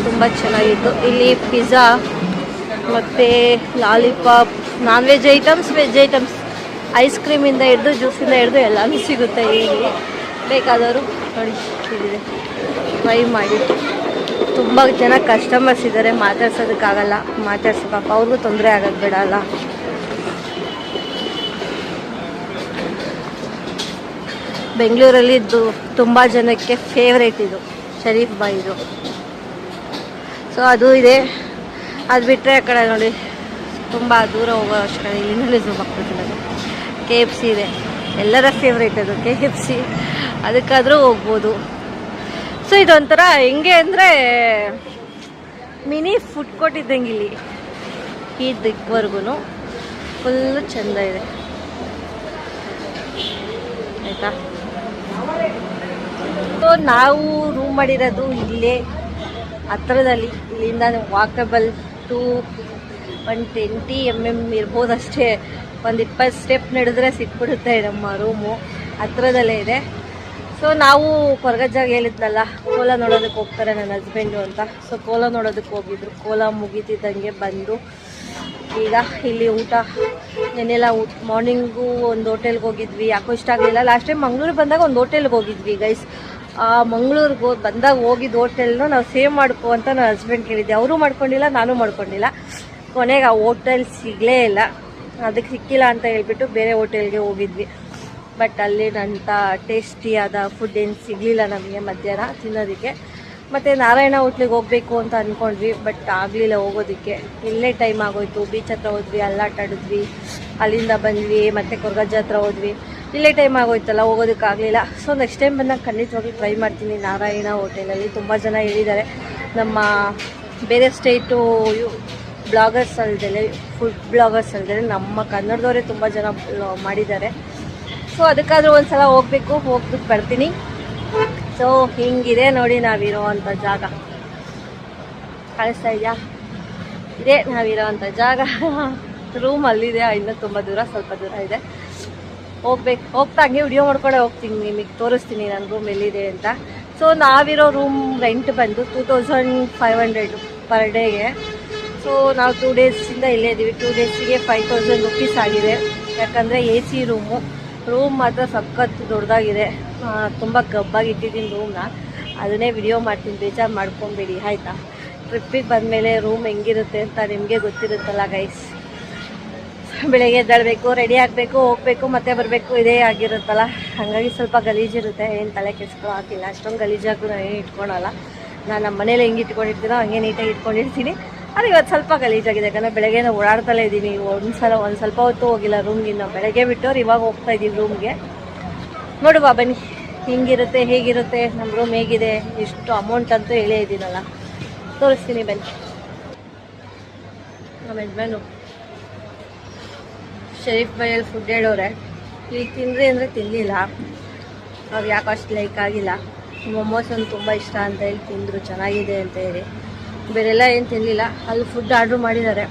ತುಂಬ ಚೆನ್ನಾಗಿತ್ತು. ಇಲ್ಲಿ ಪಿಜ್ಜಾ ಮತ್ತು lollipop, non veg items, veg items, ice ಕ್ರೀಮಿಂದ ಹಿಡಿದು ಜ್ಯೂಸಿಂದ ಹಿಡಿದು ಎಲ್ಲನೂ ಸಿಗುತ್ತೆ ಇಲ್ಲಿ. ಬೇಕಾದವರು ನೋಡಿ ಇಲ್ಲಿದೆ, ಟ್ರೈ ಮಾಡಿ. ತುಂಬ ಜನ ಕಸ್ಟಮರ್ಸ್ ಇದ್ದಾರೆ, ಮಾತಾಡ್ಸೋದಕ್ಕಾಗಲ್ಲ, ಮಾತಾಡ್ಸೋಕ್ಕಪ್ಪ ಅವ್ರಿಗೂ ತೊಂದರೆ ಆಗೋದು ಬೇಡ ಅಲ್ಲ. ಬೆಂಗಳೂರಲ್ಲಿ ಇದು ತುಂಬ ಜನಕ್ಕೆ ಫೇವ್ರೇಟ್ ಇದು ಶರೀಫ್ ಬಾಯಿದು. ಸೊ ಅದು ಇದೆ. ಅದು ಬಿಟ್ಟರೆ ಆ ಕಡೆ ನೋಡಿ ತುಂಬ ದೂರ ಹೋಗೋ ಅಷ್ಟು ಕಡೆ ಇಲ್ಲಿಂದಲೇ ಝೂಮ್ ಆಗ್ತಿರೋದು. KFC ಇದೆ, ಎಲ್ಲರ ಫೇವ್ರೇಟ್ ಅದು KFC, ಅದಕ್ಕಾದರೂ ಹೋಗ್ಬೋದು. ಸೊ ಇದೊಂಥರ ಹೆಂಗೆ ಅಂದರೆ ಮಿನಿ ಫುಡ್ ಕೋರ್ಟ್ ಇದ್ದಂಗೆ ಇಲ್ಲಿ ಈ ದಿಗ್ವರೆಗೂ ಫುಲ್ಲು ಚೆಂದ ಇದೆ ಆಯಿತಾ. ಸೊ ನಾವು ರೂಮ್ ಮಾಡಿರೋದು ಇಲ್ಲೇ ಹತ್ರದಲ್ಲಿ. ಇಲ್ಲಿಂದ ವಾಕಬಲ್ ಟು 120 mm ಇರ್ಬೋದು ಅಷ್ಟೇ. ಒಂದು 20 ಸ್ಟೆಪ್ ನಡೆದ್ರೆ ಸಿಕ್ಬಿಡುತ್ತೆ ನಮ್ಮ ರೂಮು, ಹತ್ರದಲ್ಲೇ ಇದೆ. ಸೊ ನಾವು ಕೊರಗಜ್ಜಾಗ ಹೇಳಿದ್ನಲ್ಲ, ಕೋಲ ನೋಡೋದಕ್ಕೆ ಹೋಗ್ತಾರೆ ನನ್ನ ಹಸ್ಬೆಂಡು ಅಂತ. ಸೊ ಕೋಲ ನೋಡೋದಕ್ಕೆ ಹೋಗಿದ್ರು. ಕೋಲ ಮುಗಿತಿದ್ದಂಗೆ ಬಂದು ಈಗ ಇಲ್ಲಿ ಊಟ, ನೆನ್ನೆಲ್ಲ ಮಾರ್ನಿಂಗು ಒಂದು ಹೋಟೆಲ್ಗೆ ಹೋಗಿದ್ವಿ, ಯಾಕೋ ಇಷ್ಟ ಆಗಲಿಲ್ಲ. ಲಾಸ್ಟ್ ಟೈಮ್ ಮಂಗ್ಳೂರಿಗೆ ಬಂದಾಗ ಒಂದು ಹೋಟೆಲ್ಗೆ ಹೋಗಿದ್ವಿ ಗೈಸ್. ಮಂಗ್ಳೂರಿಗೆ ಬಂದಾಗ ಹೋಗಿದ್ದು ಹೋಟೆಲ್ನ ನಾವು ಸೇವ್ ಮಾಡ್ಕೊ ಅಂತ ನನ್ನ ಹಸ್ಬೆಂಡ್ ಕೇಳಿದ್ದೆ. ಅವರೂ ಮಾಡ್ಕೊಂಡಿಲ್ಲ, ನಾನು ಮಾಡ್ಕೊಂಡಿಲ್ಲ. ಕೊನೆಗೆ ಆ ಹೋಟೆಲ್ ಸಿಗಲೇ ಇಲ್ಲ. ಅದಕ್ಕೆ ಸಿಕ್ಕಿಲ್ಲ ಅಂತ ಹೇಳ್ಬಿಟ್ಟು ಬೇರೆ ಹೋಟೆಲ್ಗೆ ಹೋಗಿದ್ವಿ. ಬಟ್ ಅಲ್ಲಿನಂಥ ಟೇಸ್ಟಿಯಾದ ಫುಡ್ ಏನು ಸಿಗಲಿಲ್ಲ ನಮಗೆ ಮಧ್ಯಾಹ್ನ ತಿನ್ನೋದಕ್ಕೆ. ಮತ್ತು ನಾರಾಯಣ ಹೋಟ್ಲಿಗೆ ಹೋಗಬೇಕು ಅಂತ ಅಂದ್ಕೊಂಡ್ವಿ, ಬಟ್ ಆಗಲಿಲ್ಲ ಹೋಗೋದಕ್ಕೆ. ಇಲ್ಲೇ ಟೈಮ್ ಆಗೋಯ್ತು. ಬೀಚ್ ಹತ್ರ ಹೋದ್ವಿ, ಅಲ್ಲಾಟಾಡಿದ್ವಿ, ಅಲ್ಲಿಂದ ಬಂದ್ವಿ, ಮತ್ತು ಕೊರಗಜ್ಜ ಹತ್ರ ಹೋದ್ವಿ. ಇಲ್ಲೇ ಟೈಮ್ ಆಗೋಯ್ತಲ್ಲ, ಹೋಗೋದಕ್ಕಾಗಲಿಲ್ಲ. ಸೊ ನೆಕ್ಸ್ಟ್ ಟೈಮ್ ಬಂದಾಗ ಖಂಡಿತವಾಗ್ಲೂ ಟ್ರೈ ಮಾಡ್ತೀನಿ ನಾರಾಯಣ ಹೋಟೆಲಲ್ಲಿ. ತುಂಬ ಜನ ಹೇಳಿದ್ದಾರೆ, ನಮ್ಮ ಬೇರೆ ಸ್ಟೇಟು ಬ್ಲಾಗರ್ಸ್ ಅಲ್ಲದೆ, ಫುಡ್ ಬ್ಲಾಗರ್ಸ್ ಅಲ್ಲದೆ ನಮ್ಮ ಕನ್ನಡದವರೇ ತುಂಬ ಜನ ಮಾಡಿದ್ದಾರೆ. ಸೊ ಅದಕ್ಕಾದರೂ ಒಂದು ಸಲ ಹೋಗ್ಬಿಟ್ಟು ಬರ್ತೀನಿ. ಸೊ ಹಿಂಗಿದೆ ನೋಡಿ ನಾವಿರೋ ಅಂಥ ಜಾಗ, ಕಾಣಿಸ್ತಾ ಇದೆಯಾ? ಇದೇ ನಾವಿರೋ ಅಂಥ ಜಾಗ. ರೂಮ್ ಅಲ್ಲಿದೆ, ಇನ್ನೂ ತುಂಬ ದೂರ, ಸ್ವಲ್ಪ ದೂರ ಇದೆ. ಹೋಗ್ತಾ ಹಂಗೆ ವಿಡಿಯೋ ಮಾಡ್ಕೊಂಡೆ ಹೋಗ್ತೀನಿ, ನಿಮಗೆ ತೋರಿಸ್ತೀನಿ ನನ್ನ ರೂಮ್ ಎಲ್ಲಿದೆ ಅಂತ. ಸೊ ನಾವಿರೋ ರೂಮ್ ರೆಂಟ್ ಬಂದು 2500 ಪರ್ ಡೇಗೆ. ಸೊ ನಾವು 2 ಡೇಸಿಂದ ಇಲ್ಲೇ ಇದ್ದೀವಿ. 2 ಡೇಸಿಗೆ 5000 ರುಪೀಸ್ ಆಗಿದೆ. ಯಾಕಂದರೆ AC ರೂಮ್ ಮಾತ್ರ ಸಖತ್ ದೊಡ್ಡದಾಗಿದೆ. ತುಂಬ ಗಬ್ಬಾಗಿ ಇಟ್ಟಿದ್ದೀನಿ ರೂಮ್ನ. ಅದನ್ನೇ ವಿಡಿಯೋ ಮಾಡ್ತೀನಿ, ಬೇಜಾರು ಮಾಡ್ಕೊಬೇಡಿ ಆಯಿತಾ. ಟ್ರಿಪ್ಪಿಗೆ ಬಂದಮೇಲೆ ರೂಮ್ ಹೆಂಗಿರುತ್ತೆ ಅಂತ ನಿಮಗೆ ಗೊತ್ತಿರುತ್ತಲ್ಲ ಗೈಸ್. ಬೆಳಗ್ಗೆ ಎದ್ದೇಳಬೇಕು, ರೆಡಿ ಆಗಬೇಕು, ಹೋಗಬೇಕು, ಮತ್ತೆ ಬರಬೇಕು, ಇದೇ ಆಗಿರುತ್ತಲ್ಲ. ಹಾಗಾಗಿ ಸ್ವಲ್ಪ ಗಲೀಜಿರುತ್ತೆ, ಏನು ತಲೆ ಕೆಡಿಸ್ಕೊಳ್ಳೋ ಹಾಕಿಲ್ಲ. ಅಷ್ಟೊಂದು ಗಲೀಜಾಗೂ ನಾನು ಏನು ಇಟ್ಕೊಳಲ್ಲ. ನಾನು ನಮ್ಮ ಮನೇಲಿ ಹೆಂಗೆ ಇಟ್ಕೊಂಡಿರ್ತೀನೋ ಹಂಗೆ ನೀಟಾಗಿ ಇಟ್ಕೊಂಡಿರ್ತೀನಿ. ಅದು ಇವತ್ತು ಸ್ವಲ್ಪ ಗಲೀಜಾಗಿದೆ, ಯಾಕಂದರೆ ಬೆಳಗ್ಗೆ ಓಡಾಡ್ತಲೇ ಇದ್ದೀನಿ. ಒಂದು ಸ್ವಲ್ಪ ಹೊತ್ತು ಹೋಗಿಲ್ಲ ರೂಮ್ಗಿನ್ನ. ಬೆಳಗ್ಗೆ ಬಿಟ್ಟವ್ರು ಇವಾಗ ಹೋಗ್ತಾ ಇದ್ದೀವಿ ರೂಮ್ಗೆ. ನೋಡುವ ಬನ್ನಿ ಹಿಂಗಿರುತ್ತೆ, ಹೇಗಿರುತ್ತೆ ನಮ್ಮ ರೂಮ್, ಹೇಗಿದೆ, ಎಷ್ಟು ಅಮೌಂಟ್ ಅಂತೂ ಹೇಳೇ ಇದ್ದೀನಲ್ಲ, ತೋರಿಸ್ತೀನಿ ಬನ್ನಿ. ನಮ್ಮ ಯಜಮಾನು ಶರೀಫ್ ಬೈಯಲ್ಲಿ ಫುಡ್ ಹೇಳೋರೆ, ಇಲ್ಲಿ ತಿಂದ್ರಿ ಅಂದರೆ ತಿನ್ನಲಿಲ್ಲ. ಅವ್ರು ಯಾಕೆ ಅಷ್ಟು ಲೈಕ್ ಆಗಿಲ್ಲ. ಮೊಮೋಸ್ ಒಂದು ತುಂಬ ಇಷ್ಟ ಅಂತ ಹೇಳಿ ತಿಂದರು, ಚೆನ್ನಾಗಿದೆ ಅಂತ ಹೇಳಿ. ಬೇರೆಲ್ಲ ಏನು ತಿನ್ನಲಿಲ್ಲ. ಅಲ್ಲಿ ಫುಡ್ ಆರ್ಡ್ರ್ ಮಾಡಿದ್ದಾರೆ.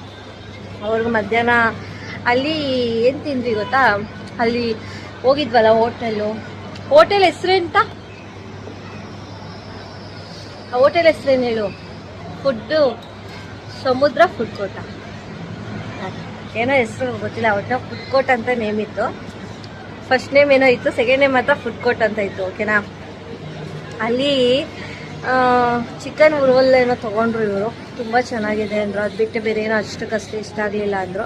ಅವ್ರಿಗೆ ಮಧ್ಯಾಹ್ನ ಅಲ್ಲಿ ಏನು ತಿಂದ್ರಿ ಗೊತ್ತಾ, ಅಲ್ಲಿ ಹೋಗಿದ್ವಲ್ಲ ಹೋಟೆಲ್ ಹೆಸ್ರೇಂತ, ಹೋಟೆಲ್ ಹೆಸ್ರೇನು ಹೇಳು, ಫುಡ್ಡು ಸಮುದ್ರ ಫುಡ್ ಕೋರ್ಟ ಏನೋ ಹೆಸರು ಗೊತ್ತಿಲ್ಲ. ಒಟ್ಟು ಫುಡ್ ಕೋರ್ಟ್ ಅಂತ ನೇಮ್ ಇತ್ತು. ಫಸ್ಟ್ ನೇಮ್ ಏನೋ ಇತ್ತು, ಸೆಕೆಂಡ್ ನೇಮ್ ಮಾತ್ರ ಫುಡ್ ಕೋರ್ಟ್ ಅಂತ ಇತ್ತು. ಓಕೆನಾ. ಅಲ್ಲಿ ಚಿಕನ್ ರೋಲ್ ಏನೋ ತೊಗೊಂಡ್ರು ಇವರು, ತುಂಬ ಚೆನ್ನಾಗಿದೆ ಅಂದರು. ಅದು ಬಿಟ್ಟು ಬೇರೆ ಏನೋ ಅಷ್ಟಕ್ಕಷ್ಟು ಇಷ್ಟ ಆಗಲಿಲ್ಲ ಅಂದರು.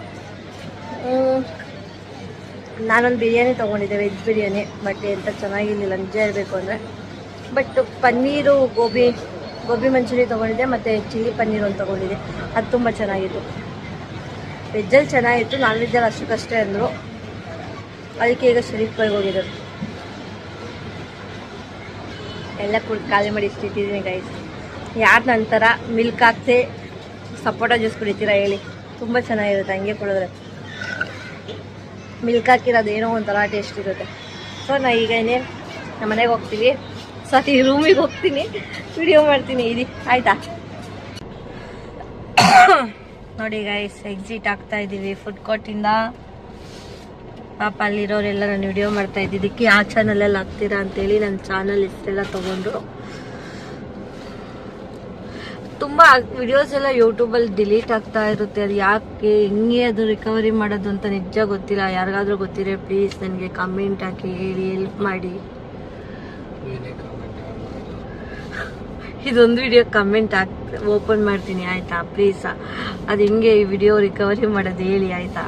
ನಾನೊಂದು ಬಿರಿಯಾನಿ ತೊಗೊಂಡಿದ್ದೆ, ವೆಜ್ ಬಿರಿಯಾನಿ. ಬಟ್ ಎಂತ ಚೆನ್ನಾಗಿರಲಿಲ್ಲ ನಿಜ ಇರಬೇಕು ಅಂದರೆ. ಬಟ್ ಪನ್ನೀರು ಗೋಬಿ ಮಂಚೂರಿ ತೊಗೊಂಡಿದ್ದೆ, ಮತ್ತು ಚಿಲ್ಲಿ ಪನ್ನೀರ್ ಒಂದು ತೊಗೊಂಡಿದ್ದೆ. ಅದು ತುಂಬ ಚೆನ್ನಾಗಿತ್ತು. ವೆಜ್ಜಲ್ಲಿ ಚೆನ್ನಾಗಿತ್ತು, ನಾನ್ ವೆಜ್ಜಲ್ಲಿ ಅಷ್ಟಕ್ಕಷ್ಟೇ ಅಂದರು. ಅದಕ್ಕೆ ಈಗ ಶರೀಫ್ ಬೈಗೆ ಹೋಗಿದ್ದಾರೆ. ಎಲ್ಲ ಖಾಲಿ ಮಾಡಿ ಇಷ್ಟಿಟ್ಟಿದ್ದೀನಿ ಗೈಸ್. ಯಾರು ನಂತರ ಮಿಲ್ಕ್ ಹಾಕ್ತೆ ಸಪೋಟ ಜ್ಯೂಸ್ ಕುಡಿತೀರಾ ಹೇಳಿ, ತುಂಬ ಚೆನ್ನಾಗಿರುತ್ತೆ ಹಂಗೆ ಕುಡಿದ್ರೆ. ಮಿಲ್ಕ್ ಹಾಕಿರೋದು ಏನೋ ಒಂಥರ ಟೇಸ್ಟ್ ಇರುತ್ತೆ. ಸೊ ನಾ ಈಗ ನಮ್ಮ ಮನೆಗೆ ಹೋಗ್ತೀವಿ, ರೂಮಿಗೆ ಹೋಗ್ತೀನಿ, ವಿಡಿಯೋ ಮಾಡ್ತೀನಿ ಇರಿ ಆಯಿತಾ. ನೋಡಿ ಗೈಸ್, ಎಕ್ಸಿಟ್ ಆಗ್ತಾ ಇದ್ದೀವಿ ಫುಡ್ ಕೋರ್ಟಿಂದ. ಪಾಪ ಅಲ್ಲಿರೋರೆಲ್ಲ ನಾನು ವಿಡಿಯೋ ಮಾಡ್ತಾ ಇದ್ದಿದ್ದಕ್ಕೆ ಆ ಚಾನಲಲ್ಲಿ ಹಾಕ್ತೀರಾ ಅಂತೇಳಿ ನನ್ನ ಚಾನಲ್ ಇಷ್ಟೆಲ್ಲ ತೊಗೊಂಡ್ರು. ತುಂಬ ವಿಡಿಯೋಸ್ ಎಲ್ಲ ಯೂಟ್ಯೂಬಲ್ಲಿ ಡಿಲೀಟ್ ಆಗ್ತಾ ಇರುತ್ತೆ. ಅದು ಯಾಕೆ, ಹೆಂಗೆ ಅದು ರಿಕವರಿ ಮಾಡೋದು ಅಂತ ನಿಜ ಗೊತ್ತಿಲ್ಲ. ಯಾರಿಗಾದ್ರೂ ಗೊತ್ತಿರೋ ಪ್ಲೀಸ್ ನನಗೆ ಕಮೆಂಟ್ ಹಾಕಿ ಹೇಳಿ, ಹೆಲ್ಪ್ ಮಾಡಿ. ಇದೊಂದು ವಿಡಿಯೋ ಕಮೆಂಟ್ ಓಪನ್ ಮಾಡ್ತೀನಿ ಆಯಿತಾ, ಪ್ಲೀಸ್. ಅದು ಹೆಂಗೆ ಈ ವಿಡಿಯೋ ರಿಕವರಿ ಮಾಡೋದು ಹೇಳಿ ಆಯಿತಾ.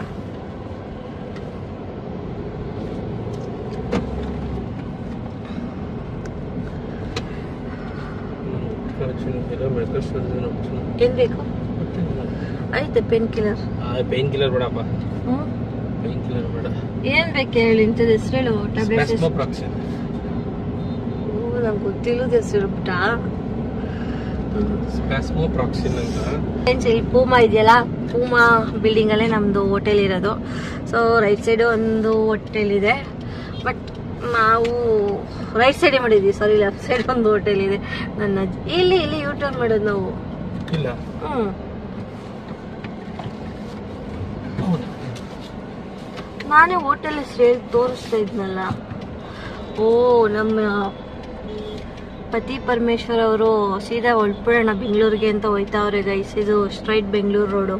ಏನ್ ಬೇಕು ಐತೆ? ಪೇನ್ ಕಿಲ್ಲರ್ ಬೇಡಪ್ಪ, ಪೇನ್ ಕಿಲ್ಲರ್ ಬೇಡ. ಏನ್ ಬೇಕು ಹೇಳಿ, ಇಂಥದ್ದು ಹೆಸರು ಹೇಳು. ಟ್ಯಾಬ್ಲೆಟ್ ನಂಗೆ ಗೊತ್ತಿಲ್ಲದ ಹೆಸರು ಬಿಟ್ಟ. ಇಲ್ಲಿ ಪೂಮಾ ಇದೆಯಲ್ಲ, ಪೂಮಾ ಬಿಲ್ಡಿಂಗ್ ಅಲ್ಲೇ ನಮ್ದು ಹೋಟೆಲ್ ಇರೋದು. ಸೊ ರೈಟ್ ಸೈಡ್ ಒಂದು ಹೋಟೆಲ್ ಇದೆ, ಬಟ್ ನಾವು ರೈಟ್ ಸೈಡ್ ಮಾಡಿದ್ವಿ, ಸಾರಿ ಲೆಫ್ಟ್ ಸೈಡ್ ಒಂದು ಹೋಟೆಲ್ ಇದೆ. ನನ್ನ ಇಲ್ಲಿ ಯೂ ಟರ್ನ್ ಮಾಡೋದು ನಾವು. ನಾನೇ ಹೋಟೆಲ್ ಹೆಸರು ಹೇಳಿ ತೋರಿಸ್ತಾ ಇದ್ನಲ್ಲ. ಓ, ನಮ್ಮ ಪತಿ ಪರಮೇಶ್ವರ್ ಅವರು ಸೀದಾ ಹೊಳ್ಬಿಡೋಣ ಬೆಂಗಳೂರಿಗೆ ಅಂತ ಹೋಯ್ತಾವ್ರೆ ಗೈಸ್. ಇದು ಸ್ಟ್ರೈಟ್ ಬೆಂಗಳೂರು ರೋಡು.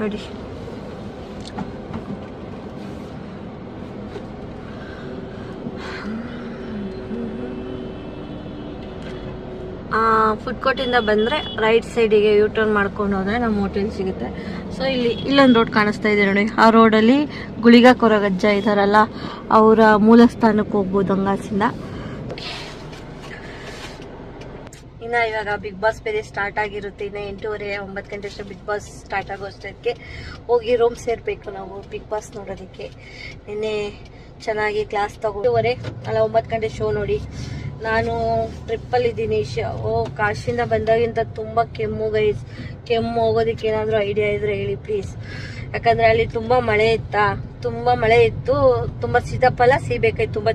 ನೋಡಿ ಫುಡ್ ಕೋರ್ಟಿಂದ ಬಂದರೆ ರೈಟ್ ಸೈಡಿಗೆ ಯೂ ಟರ್ನ್ ಮಾಡ್ಕೊಂಡು ಹೋದರೆ ನಮ್ಮ ಹೋಟೆಲ್ ಸಿಗುತ್ತೆ. ಸೊ ಇಲ್ಲೊಂದು ರೋಡ್ ಕಾಣಿಸ್ತಾ ಇದೆ ನೋಡಿ. ಆ ರೋಡಲ್ಲಿ ಗುಳಿಗ ಕೊರಗಜ್ಜ ಇದ್ದಾರಲ್ಲ, ಅವರ ಮೂಲ ಸ್ಥಾನಕ್ಕೆ ಹೋಗ್ಬೋದು ಹಂಗಾಸಿಂದ. ಇನ್ನು ಇವಾಗ ಬಿಗ್ ಬಾಸ್ ಬೇರೆ ಸ್ಟಾರ್ಟ್ ಆಗಿರುತ್ತೆ. ಇನ್ನು 8:30 9 ಗಂಟೆ ಅಷ್ಟು ಬಿಗ್ ಬಾಸ್ ಸ್ಟಾರ್ಟ್ ಆಗೋ ಅಷ್ಟೊತ್ತಿಗೆ ಹೋಗಿ ರೂಮ್ ಸೇರಬೇಕು ನಾವು ಬಿಗ್ ಬಾಸ್ ನೋಡೋದಕ್ಕೆ. ನಿನ್ನೆ ಚೆನ್ನಾಗಿ ಕ್ಲಾಸ್ ತಗೊಂಡು 9 ಗಂಟೆ ಶೋ ನೋಡಿ. ನಾನು ಟ್ರಿಪ್ಪಲ್ಲಿದ್ದೀನಿ. ಕಾಶಿಂದ ಬಂದಾಗಿಂತ ತುಂಬ ಕೆಮ್ಮು ಗೈಸ್. ಕೆಮ್ಮು ಹೋಗೋದಕ್ಕೆ ಏನಾದರೂ ಐಡಿಯಾ ಇದ್ರೆ ಹೇಳಿ ಪ್ಲೀಸ್. ಯಾಕಂದರೆ ಅಲ್ಲಿ ತುಂಬ ಮಳೆ ಇತ್ತು. ತುಂಬ ಸೀತಾಫಲ ಸೀಬೇಕಾಯ್ತು ತುಂಬ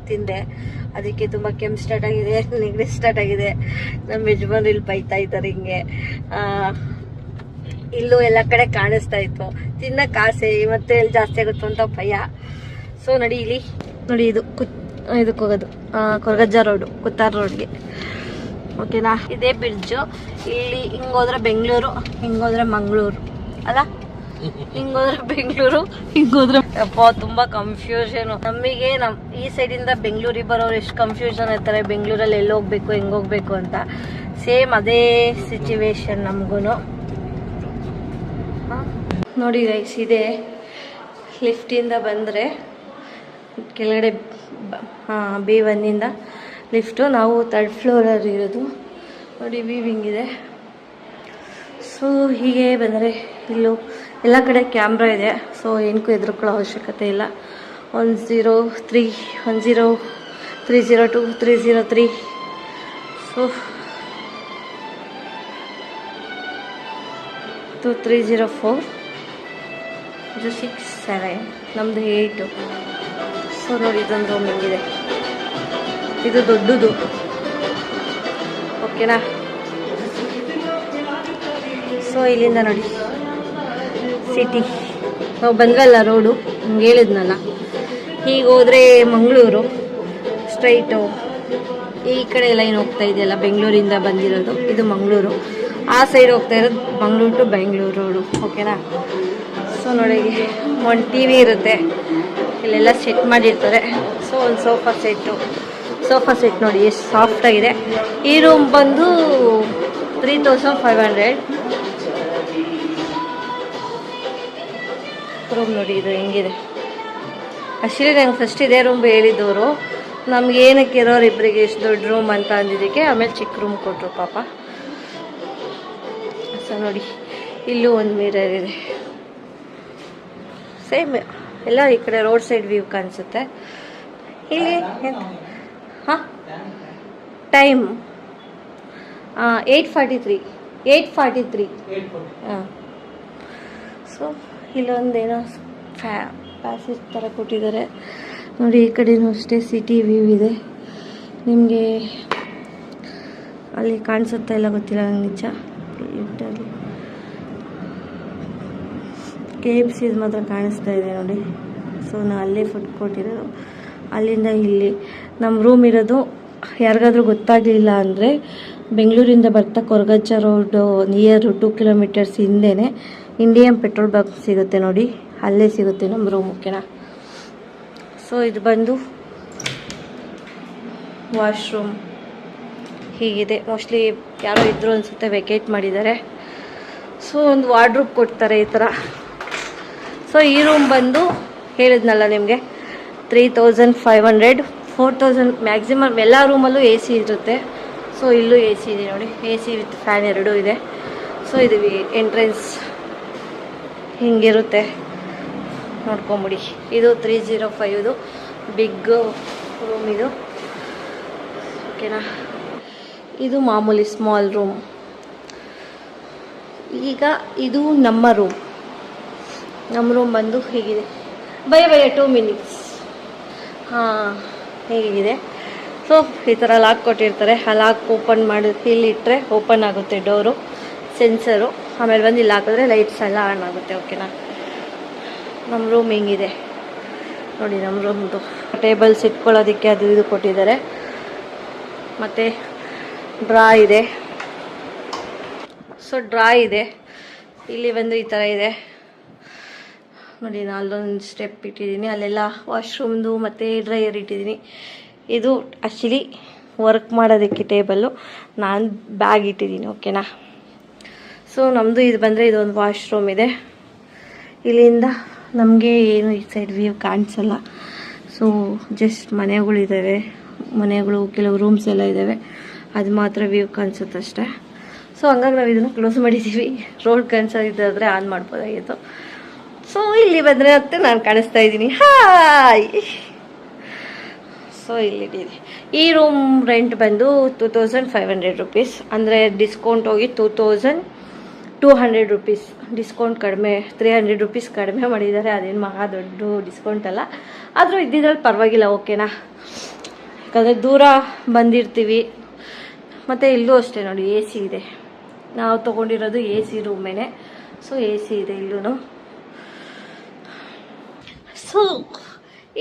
ತಿಂದೆ. ಅದಕ್ಕೆ ತುಂಬ ಕೆಮ್ಮು ಸ್ಟಾರ್ಟ್ ಆಗಿದೆ, ನೆಗಡಿ ಸ್ಟಾರ್ಟ್ ಆಗಿದೆ. ನಮ್ಮ ಯಜಮಾನ್ರು ಇಲ್ಲಿ ಬೈತಾ ಇದ್ದಾರೆ ಹಿಂಗೆ. ಇಲ್ಲೂ ಎಲ್ಲ ಕಡೆ ಕಾಣಿಸ್ತಾ ಇತ್ತು. ತಿನ್ನಕ್ಕೆ ಆಸೆ, ಮತ್ತೆ ಎಲ್ಲಿ ಜಾಸ್ತಿ ಆಗುತ್ತೋ ಅಂತ ಭಯ. ಸೊ ನೋಡಿ ಇಲ್ಲಿ ನೋಡಿ, ಇದಕ್ಕೆ ಹೋಗೋದು ಕೊರಗಜ್ಜ ರೋಡು, ಕುತ್ತಾರ್ ರೋಡ್ಗೆ. ಓಕೆನಾ, ಇದೇ ಬ್ರಿಡ್ಜು. ಇಲ್ಲಿ ಹಿಂಗೋದ್ರೆ ಬೆಂಗಳೂರು, ಹಿಂಗೋದ್ರೆ ಮಂಗಳೂರು ಅಲ್ಲ, ಹಿಂಗೋದ್ರೆ ಬೆಂಗಳೂರು, ಹಿಂಗೋದ್ರೆ ಅಪ್ಪ ತುಂಬಾ ಕನ್ಫ್ಯೂಷನ್ ನಮಗೆ. ಈ ಸೈಡಿಂದ ಬೆಂಗಳೂರಿಗೆ ಬರೋರು ಎಷ್ಟು ಕನ್ಫ್ಯೂಷನ್ ಇರ್ತಾರೆ, ಬೆಂಗಳೂರಲ್ಲಿ ಎಲ್ಲಿ ಹೋಗ್ಬೇಕು ಹೆಂಗ್ ಹೋಗ್ಬೇಕು ಅಂತ. ಸೇಮ್ ಅದೇ ಸಿಚುವೇಶನ್ ನಮಗೂ. ನೋಡಿ ಗೈಸ್, ಇದೆ ಲಿಫ್ಟಿಂದ ಬಂದರೆ ಕೆಳಗಡೆ B1ಇಂದ ಲಿಫ್ಟು. ನಾವು 3rd ಫ್ಲೋರಲ್ಲಿ ಇರೋದು. ನೋಡಿ ವೀವಿಂಗ್ ಇದೆ. ಸೊ ಹೀಗೆ ಬಂದರೆ ಇಲ್ಲೂ ಎಲ್ಲ ಕಡೆ ಕ್ಯಾಮ್ರಾ ಇದೆ. ಸೊ ಏನಕ್ಕೂ ಹೆದರ್ಕೊಳ್ಳೋ ಅವಶ್ಯಕತೆ ಇಲ್ಲ. 103, 302, 303. ಸೊ 304, 6, 7, ನಮ್ಮದು 8. ಸೊ ನೋಡಿ, ಇದೊಂದು ರೂಮ್ ಹೆಂಗಿದೆ, ಇದು ದೊಡ್ಡದು. ಓಕೆನಾ. ಸೊ ಇಲ್ಲಿಂದ ನೋಡಿ ಸಿಟಿ. ನಾವು ಬಂದ್ವಲ್ಲ ರೋಡು, ಹಂಗೆ ಹೇಳಿದ್ನಲ್ಲ, ಹೀಗೆ ಹೋದರೆ ಮಂಗಳೂರು ಸ್ಟ್ರೈಟು. ಈ ಕಡೆ ಲೈನ್ ಹೋಗ್ತಾ ಇದೆಯಲ್ಲ, ಬೆಂಗಳೂರಿಂದ ಬಂದಿರೋದು, ಇದು ಮಂಗಳೂರು. ಆ ಸೈಡ್ ಹೋಗ್ತಾ ಇರೋದು ಮಂಗಳೂರು ಟು ಬೆಂಗಳೂರು ರೋಡು. ಓಕೆನಾ. ಸೊ ನೋಡಿ, ಒಂದು TV ಇರುತ್ತೆ, ಇಲ್ಲೆಲ್ಲ ಸೆಟ್ ಮಾಡಿರ್ತಾರೆ. ಸೊ ಒಂದು ಸೋಫಾ ಸೆಟ್ ನೋಡಿ ಎಷ್ಟು ಸಾಫ್ಟಾಗಿದೆ. ಈ ರೂಮ್ ಬಂದು 3500 ರೂಮ್. ನೋಡಿ ಇದು ಹೆಂಗಿದೆ. ಆ್ಯಕ್ಚುಲಿ ನಂಗೆ ಫಸ್ಟ್ ಇದೇ ರೂಮ್ ಹೇಳಿದ್ದವರು, ನಮ್ಗೆ ಏನಕ್ಕೆ ಇರೋರು ಇಬ್ಬರಿಗೆ ಎಷ್ಟು ದೊಡ್ಡ ರೂಮ್ ಅಂತ ಅಂದಿದ್ದಕ್ಕೆ ಆಮೇಲೆ ಚಿಕ್ಕ ರೂಮ್ ಕೊಟ್ಟರು ಪಾಪ. ಸೊ ನೋಡಿ, ಇಲ್ಲೂ ಒಂದು ಮಿರರ್ ಇದೆ. ಸೇಮ್ ಎಲ್ಲ ಈ ಕಡೆ ರೋಡ್ ಸೈಡ್ ವ್ಯೂ ಕಾಣಿಸುತ್ತೆ. ಇಲ್ಲಿ ಹಾಂ, ಟೈಮ್ 8:43. ಹಾಂ. ಸೊ ಇಲ್ಲೊಂದೇನೋ ಪ್ಯಾಸೇಜ್ ಥರ ಕೊಟ್ಟಿದ್ದಾರೆ ನೋಡಿ. ಈ ಕಡೆನೂ ಅಷ್ಟೇ ಸಿಟಿ ವ್ಯೂ ಇದೆ. ನಿಮಗೆ ಅಲ್ಲಿ ಕಾಣಿಸುತ್ತಾ ಇಲ್ಲ ಗೊತ್ತಿಲ್ಲ ನಂಗೆ ನಿಜ. KFC ಮಾತ್ರ ಕಾಣಿಸ್ತಾ ಇದೆ ನೋಡಿ. ಸೊ ನಾವು ಅಲ್ಲೇ ಫುಡ್ ಕೊಟ್ಟಿರೋದು. ಅಲ್ಲಿಂದ ಇಲ್ಲಿ ನಮ್ಮ ರೂಮ್ ಇರೋದು ಯಾರಿಗಾದ್ರೂ ಗೊತ್ತಾಗಲಿಲ್ಲ ಅಂದರೆ, ಬೆಂಗಳೂರಿಂದ ಬರ್ತಾ ಕೊರಗಜ್ಜ ರೋಡು ನಿಯರ್ 2 ಕಿಲೋಮೀಟರ್ಸ್ ಹಿಂದೆನೇ ಇಂಡಿಯನ್ ಪೆಟ್ರೋಲ್ ಬಂಕ್ ಸಿಗುತ್ತೆ ನೋಡಿ, ಅಲ್ಲೇ ಸಿಗುತ್ತೆ ನಮ್ಮ ರೂಮ್. ಓಕೆನಾ. ಸೊ ಇದು ಬಂದು ವಾಶ್ರೂಮ್ ಹೀಗಿದೆ. ಮೋಸ್ಟ್ಲಿ ಯಾರೋ ಇದ್ರು ಅನಿಸುತ್ತೆ, ವೆಕೇಟ್ ಮಾಡಿದ್ದಾರೆ. ಸೊ ಒಂದು ವಾರ್ಡ್ರೂಬ್ ಕೊಡ್ತಾರೆ ಈ ಥರ. ಸೊ ಈ ರೂಮ್ ಬಂದು ಹೇಳಿದ್ನಲ್ಲ ನಿಮಗೆ 3500, 4000 ಮ್ಯಾಕ್ಸಿಮಮ್. ಎಲ್ಲ ರೂಮಲ್ಲೂ AC ಇರುತ್ತೆ. ಸೊ ಇಲ್ಲೂ AC ಇದೆ ನೋಡಿ, AC ವಿತ್ ಫ್ಯಾನ್ 2 ಇದೆ. ಸೊ ಇದು ಎಂಟ್ರೆನ್ಸ್ ಹಿಂಗಿರುತ್ತೆ, ನೋಡ್ಕೊಂಬಿಡಿ. ಇದು 305 ಬಿಗ್ ರೂಮ್ ಇದು. ಓಕೆನಾ. ಇದು ಮಾಮೂಲಿ ಸ್ಮಾಲ್ ರೂಮ್. ಈಗ ಇದು ನಮ್ಮ ರೂಮ್ ಬಂದು ಹೀಗಿದೆ. ಭಯ 2 ಮಿನಿಟ್ಸ್. ಹಾಂ, ಹೇಗಿದೆ. ಸೊ ಈ ಥರ ಲಾಕ್ ಕೊಟ್ಟಿರ್ತಾರೆ. ಆ ಲಾಕ್ ಓಪನ್ ಮಾಡಿ ಇಲ್ಲಿಟ್ಟರೆ ಓಪನ್ ಆಗುತ್ತೆ ಡೋರು, ಸೆನ್ಸರು. ಆಮೇಲೆ ಬಂದು ಇಲ್ಲಿ ಹಾಕಿದ್ರೆ ಲೈಟ್ಸ್ ಎಲ್ಲ ಆನ್ ಆಗುತ್ತೆ. ಓಕೆನಾ. ನಮ್ಮ ರೂಮ್ ಹಿಂಗಿದೆ ನೋಡಿ. ನಮ್ಮ ರೂಮ್ದು ಟೇಬಲ್ಸ್ ಇಟ್ಕೊಳ್ಳೋದಕ್ಕೆ ಅದು ಇದು ಕೊಟ್ಟಿದ್ದಾರೆ. ಮತ್ತು ಡ್ರಾ ಇದೆ. ಸೊ ಡ್ರಾ ಇದೆ. ಇಲ್ಲಿ ಬಂದು ಈ ಥರ ಇದೆ ನೋಡಿ. ನಾನು ಅಲ್ಲೊಂದು ಸ್ಟೆಪ್ ಇಟ್ಟಿದ್ದೀನಿ, ಅಲ್ಲೆಲ್ಲ ವಾಶ್ರೂಮ್ದು ಮತ್ತು ಡ್ರೈಯರ್ ಇಟ್ಟಿದ್ದೀನಿ. ಇದು ಆ್ಯಕ್ಚುಲಿ ವರ್ಕ್ ಮಾಡೋದಕ್ಕೆ ಟೇಬಲ್ಲು, ನಾನು ಬ್ಯಾಗ್ ಇಟ್ಟಿದ್ದೀನಿ. ಓಕೆನಾ. ಸೊ ನಮ್ಮದು ಇದು ಬಂದರೆ ಇದೊಂದು ವಾಶ್ರೂಮ್ ಇದೆ. ಇಲ್ಲಿಂದ ನಮಗೆ ಏನು ಈ ಸೈಡ್ ವ್ಯೂ ಕಾಣಿಸಲ್ಲ. ಸೊ ಜಸ್ಟ್ ಮನೆಗಳಿದ್ದಾವೆ, ಕೆಲವು ರೂಮ್ಸ್ ಎಲ್ಲ ಇದ್ದಾವೆ, ಅದು ಮಾತ್ರ ವ್ಯೂ ಕಾಣಿಸುತ್ತೆ ಅಷ್ಟೇ. ಸೊ ಹಂಗಾಗಿ ನಾವು ಇದನ್ನು ಕ್ಲೋಸ್ ಮಾಡಿದ್ದೀವಿ. ರೋಡ್ ಕಾಣಿಸೋದಿದ್ದಾದರೆ ಆನ್ ಮಾಡ್ಬೋದಾಗಿತ್ತು. ಸೊ ಇಲ್ಲಿ ಬಂದರೆ ಮತ್ತೆ ನಾನು ಕಾಣಿಸ್ತಾ ಇದ್ದೀನಿ. ಹಾಯ್. ಸೊ ಇಲ್ಲಿಟ್ಟಿದೆ. ಈ ರೂಮ್ ರೆಂಟ್ ಬಂದು 2500 ರೂಪೀಸ್. ಅಂದರೆ ಡಿಸ್ಕೌಂಟ್ ಹೋಗಿ 2200 ರೂಪೀಸ್. ಡಿಸ್ಕೌಂಟ್ ಕಡಿಮೆ, 300 ರೂಪೀಸ್ ಕಡಿಮೆ ಮಾಡಿದ್ದಾರೆ. ಅದೇನು ಮಹಾ ದೊಡ್ಡ ಡಿಸ್ಕೌಂಟ್ ಅಲ್ಲ, ಆದರೂ ಇದ್ದಿದ್ರಲ್ಲಿ ಪರವಾಗಿಲ್ಲ. ಓಕೆನಾ. ಯಾಕಂದರೆ ದೂರ ಬಂದಿರ್ತೀವಿ. ಮತ್ತು ಇಲ್ಲೂ ಅಷ್ಟೇ ನೋಡಿ, AC ಇದೆ. ನಾವು ತೊಗೊಂಡಿರೋದು AC ರೂಮೇನೆ. ಸೊ ಎ ಸಿ ಇದೆ ಇಲ್ಲೂ. ಸೊ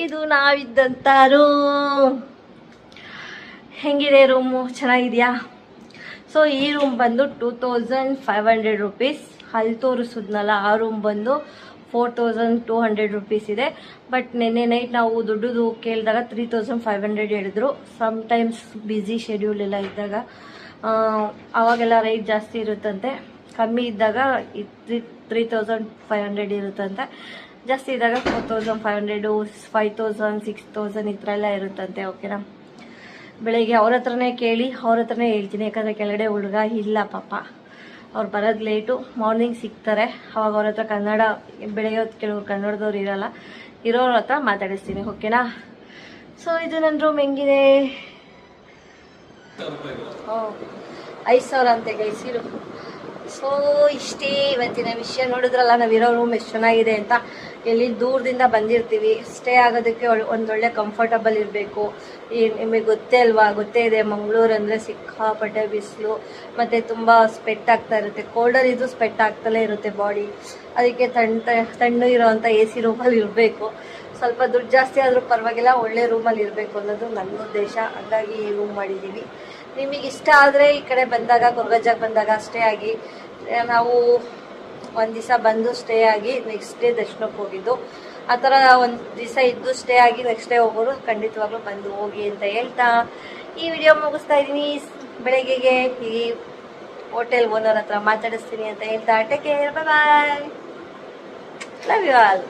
ಇದು ನಾವಿದ್ದಂಥ ರೂಮ್. ಹೆಂಗಿದೆ ರೂಮು? ಚೆನ್ನಾಗಿದೆಯಾ? ಸೊ ಈ ರೂಮ್ ಬಂದು 2500 ರೂಪೀಸ್. ಅಲ್ಲಿ ತೋರಿಸಿದ್ನಲ್ಲ ಆ ರೂಮ್ ಬಂದು 4200 ರೂಪೀಸ್ ಇದೆ. ಬಟ್ ನಿನ್ನೆ ನೈಟ್ ನಾವು ದುಡ್ಡು ಕೇಳಿದಾಗ 3500 ಹೇಳಿದ್ರು. ಸಮ್ಟೈಮ್ಸ್ ಬ್ಯುಸಿ ಶೆಡ್ಯೂಲ್ ಎಲ್ಲ ಇದ್ದಾಗ ಅವಾಗೆಲ್ಲ ರೈಟ್ ಜಾಸ್ತಿ ಇರುತ್ತಂತೆ. ಕಮ್ಮಿ ಇದ್ದಾಗ 3500 ಇರುತ್ತಂತೆ. ಜಾಸ್ತಿ ಇದ್ದಾಗ 4500, 5000, 6000 ಈ ಥರ ಎಲ್ಲ ಇರುತ್ತಂತೆ. ಓಕೆನಾ? ಬೆಳಿಗ್ಗೆ ಅವ್ರ ಹತ್ರನೇ ಕೇಳಿ ಅವ್ರ ಹತ್ರನೇ ಹೇಳ್ತೀನಿ. ಯಾಕಂದರೆ ಕೆಳಗಡೆ ಹುಡುಗ ಇಲ್ಲ ಪಾಪ, ಅವ್ರು ಬರೋದು ಲೇಟು. ಮಾರ್ನಿಂಗ್ ಸಿಗ್ತಾರೆ, ಅವಾಗ ಅವ್ರ ಹತ್ರ ಕನ್ನಡ, ಬೆಳಗ್ಗೆ ಹೊತ್ತು ಕೆಲವ್ರು ಕನ್ನಡದವ್ರು ಇರೋಲ್ಲ, ಇರೋರ ಹತ್ರ ಮಾತಾಡಿಸ್ತೀನಿ. ಓಕೆನಾ? ಸೊ ಇದು ನನ್ನ ರೂಮ್ ಹೆಂಗಿದೆ? 5000 ಅಂತೆ ಗೈಸಿರು. ಸೊ ಇಷ್ಟೇ ಇವತ್ತಿನ ವಿಷಯ. ನೋಡಿದ್ರಲ್ಲ ನಾವಿರೋ ರೂಮ್ ಎಷ್ಟು ಚೆನ್ನಾಗಿದೆ ಅಂತ. ಎಲ್ಲಿ ದೂರದಿಂದ ಬಂದಿರ್ತೀವಿ, ಸ್ಟೇ ಆಗೋದಕ್ಕೆ ಒಂದೊಳ್ಳೆ ಕಂಫರ್ಟಬಲ್ ಇರಬೇಕು. ಈ ನಿಮಗೆ ಗೊತ್ತೇ ಅಲ್ವಾ, ಗೊತ್ತೇ ಇದೆ ಮಂಗಳೂರು ಅಂದರೆ ಸಿಕ್ಕಾಪಟ್ಟೆ ಬಿಸಿಲು, ಮತ್ತು ತುಂಬ ಸ್ವೆಟ್ ಆಗ್ತಾ ಇರುತ್ತೆ. ಕೋಲ್ಡರ್ ಇದು ಸ್ವೆಟ್ ಆಗ್ತಲೇ ಇರುತ್ತೆ ಬಾಡಿ. ಅದಕ್ಕೆ ತಣ್ಣು ಇರೋವಂಥ ಎ ಸಿ ರೂಮಲ್ಲಿ ಇರಬೇಕು. ಸ್ವಲ್ಪ ದುಡ್ಡು ಜಾಸ್ತಿ ಆದರೂ ಪರವಾಗಿಲ್ಲ, ಒಳ್ಳೆ ರೂಮಲ್ಲಿ ಇರಬೇಕು ಅನ್ನೋದು ನನ್ನ ಉದ್ದೇಶ. ಹಾಗಾಗಿ ಈ ರೂಮ್ ಮಾಡಿದ್ದೀವಿ. ನಿಮಗೆ ಇಷ್ಟ ಆದರೆ ಈ ಕಡೆ ಬಂದಾಗ, ಕೊರಗಜ್ಜಾಗ ಬಂದಾಗ ಸ್ಟೇ ಆಗಿ. ನಾವು ಒಂದು ದಿವಸ ಬಂದು ಸ್ಟೇ ಆಗಿ ನೆಕ್ಸ್ಟ್ ಡೇ ದರ್ಶನಕ್ಕೆ ಹೋಗಿದ್ದು. ಆ ಥರ ಒಂದು ದಿವಸ ಇದ್ದು ಸ್ಟೇ ಆಗಿ ನೆಕ್ಸ್ಟ್ ಡೇ ಹೋಗೋರು ಖಂಡಿತವಾಗ್ಲೂ ಬಂದು ಹೋಗಿ ಅಂತ ಹೇಳ್ತಾ ಈ ವಿಡಿಯೋ ಮುಗಿಸ್ತಾ ಇದ್ದೀನಿ. ಬೆಳಗ್ಗೆಗೆ ಈ ಹೋಟೆಲ್ ಓನರ್ ಹತ್ರ ಮಾತಾಡಿಸ್ತೀನಿ ಅಂತ ಹೇಳ್ತಾ take care, bye, love you all.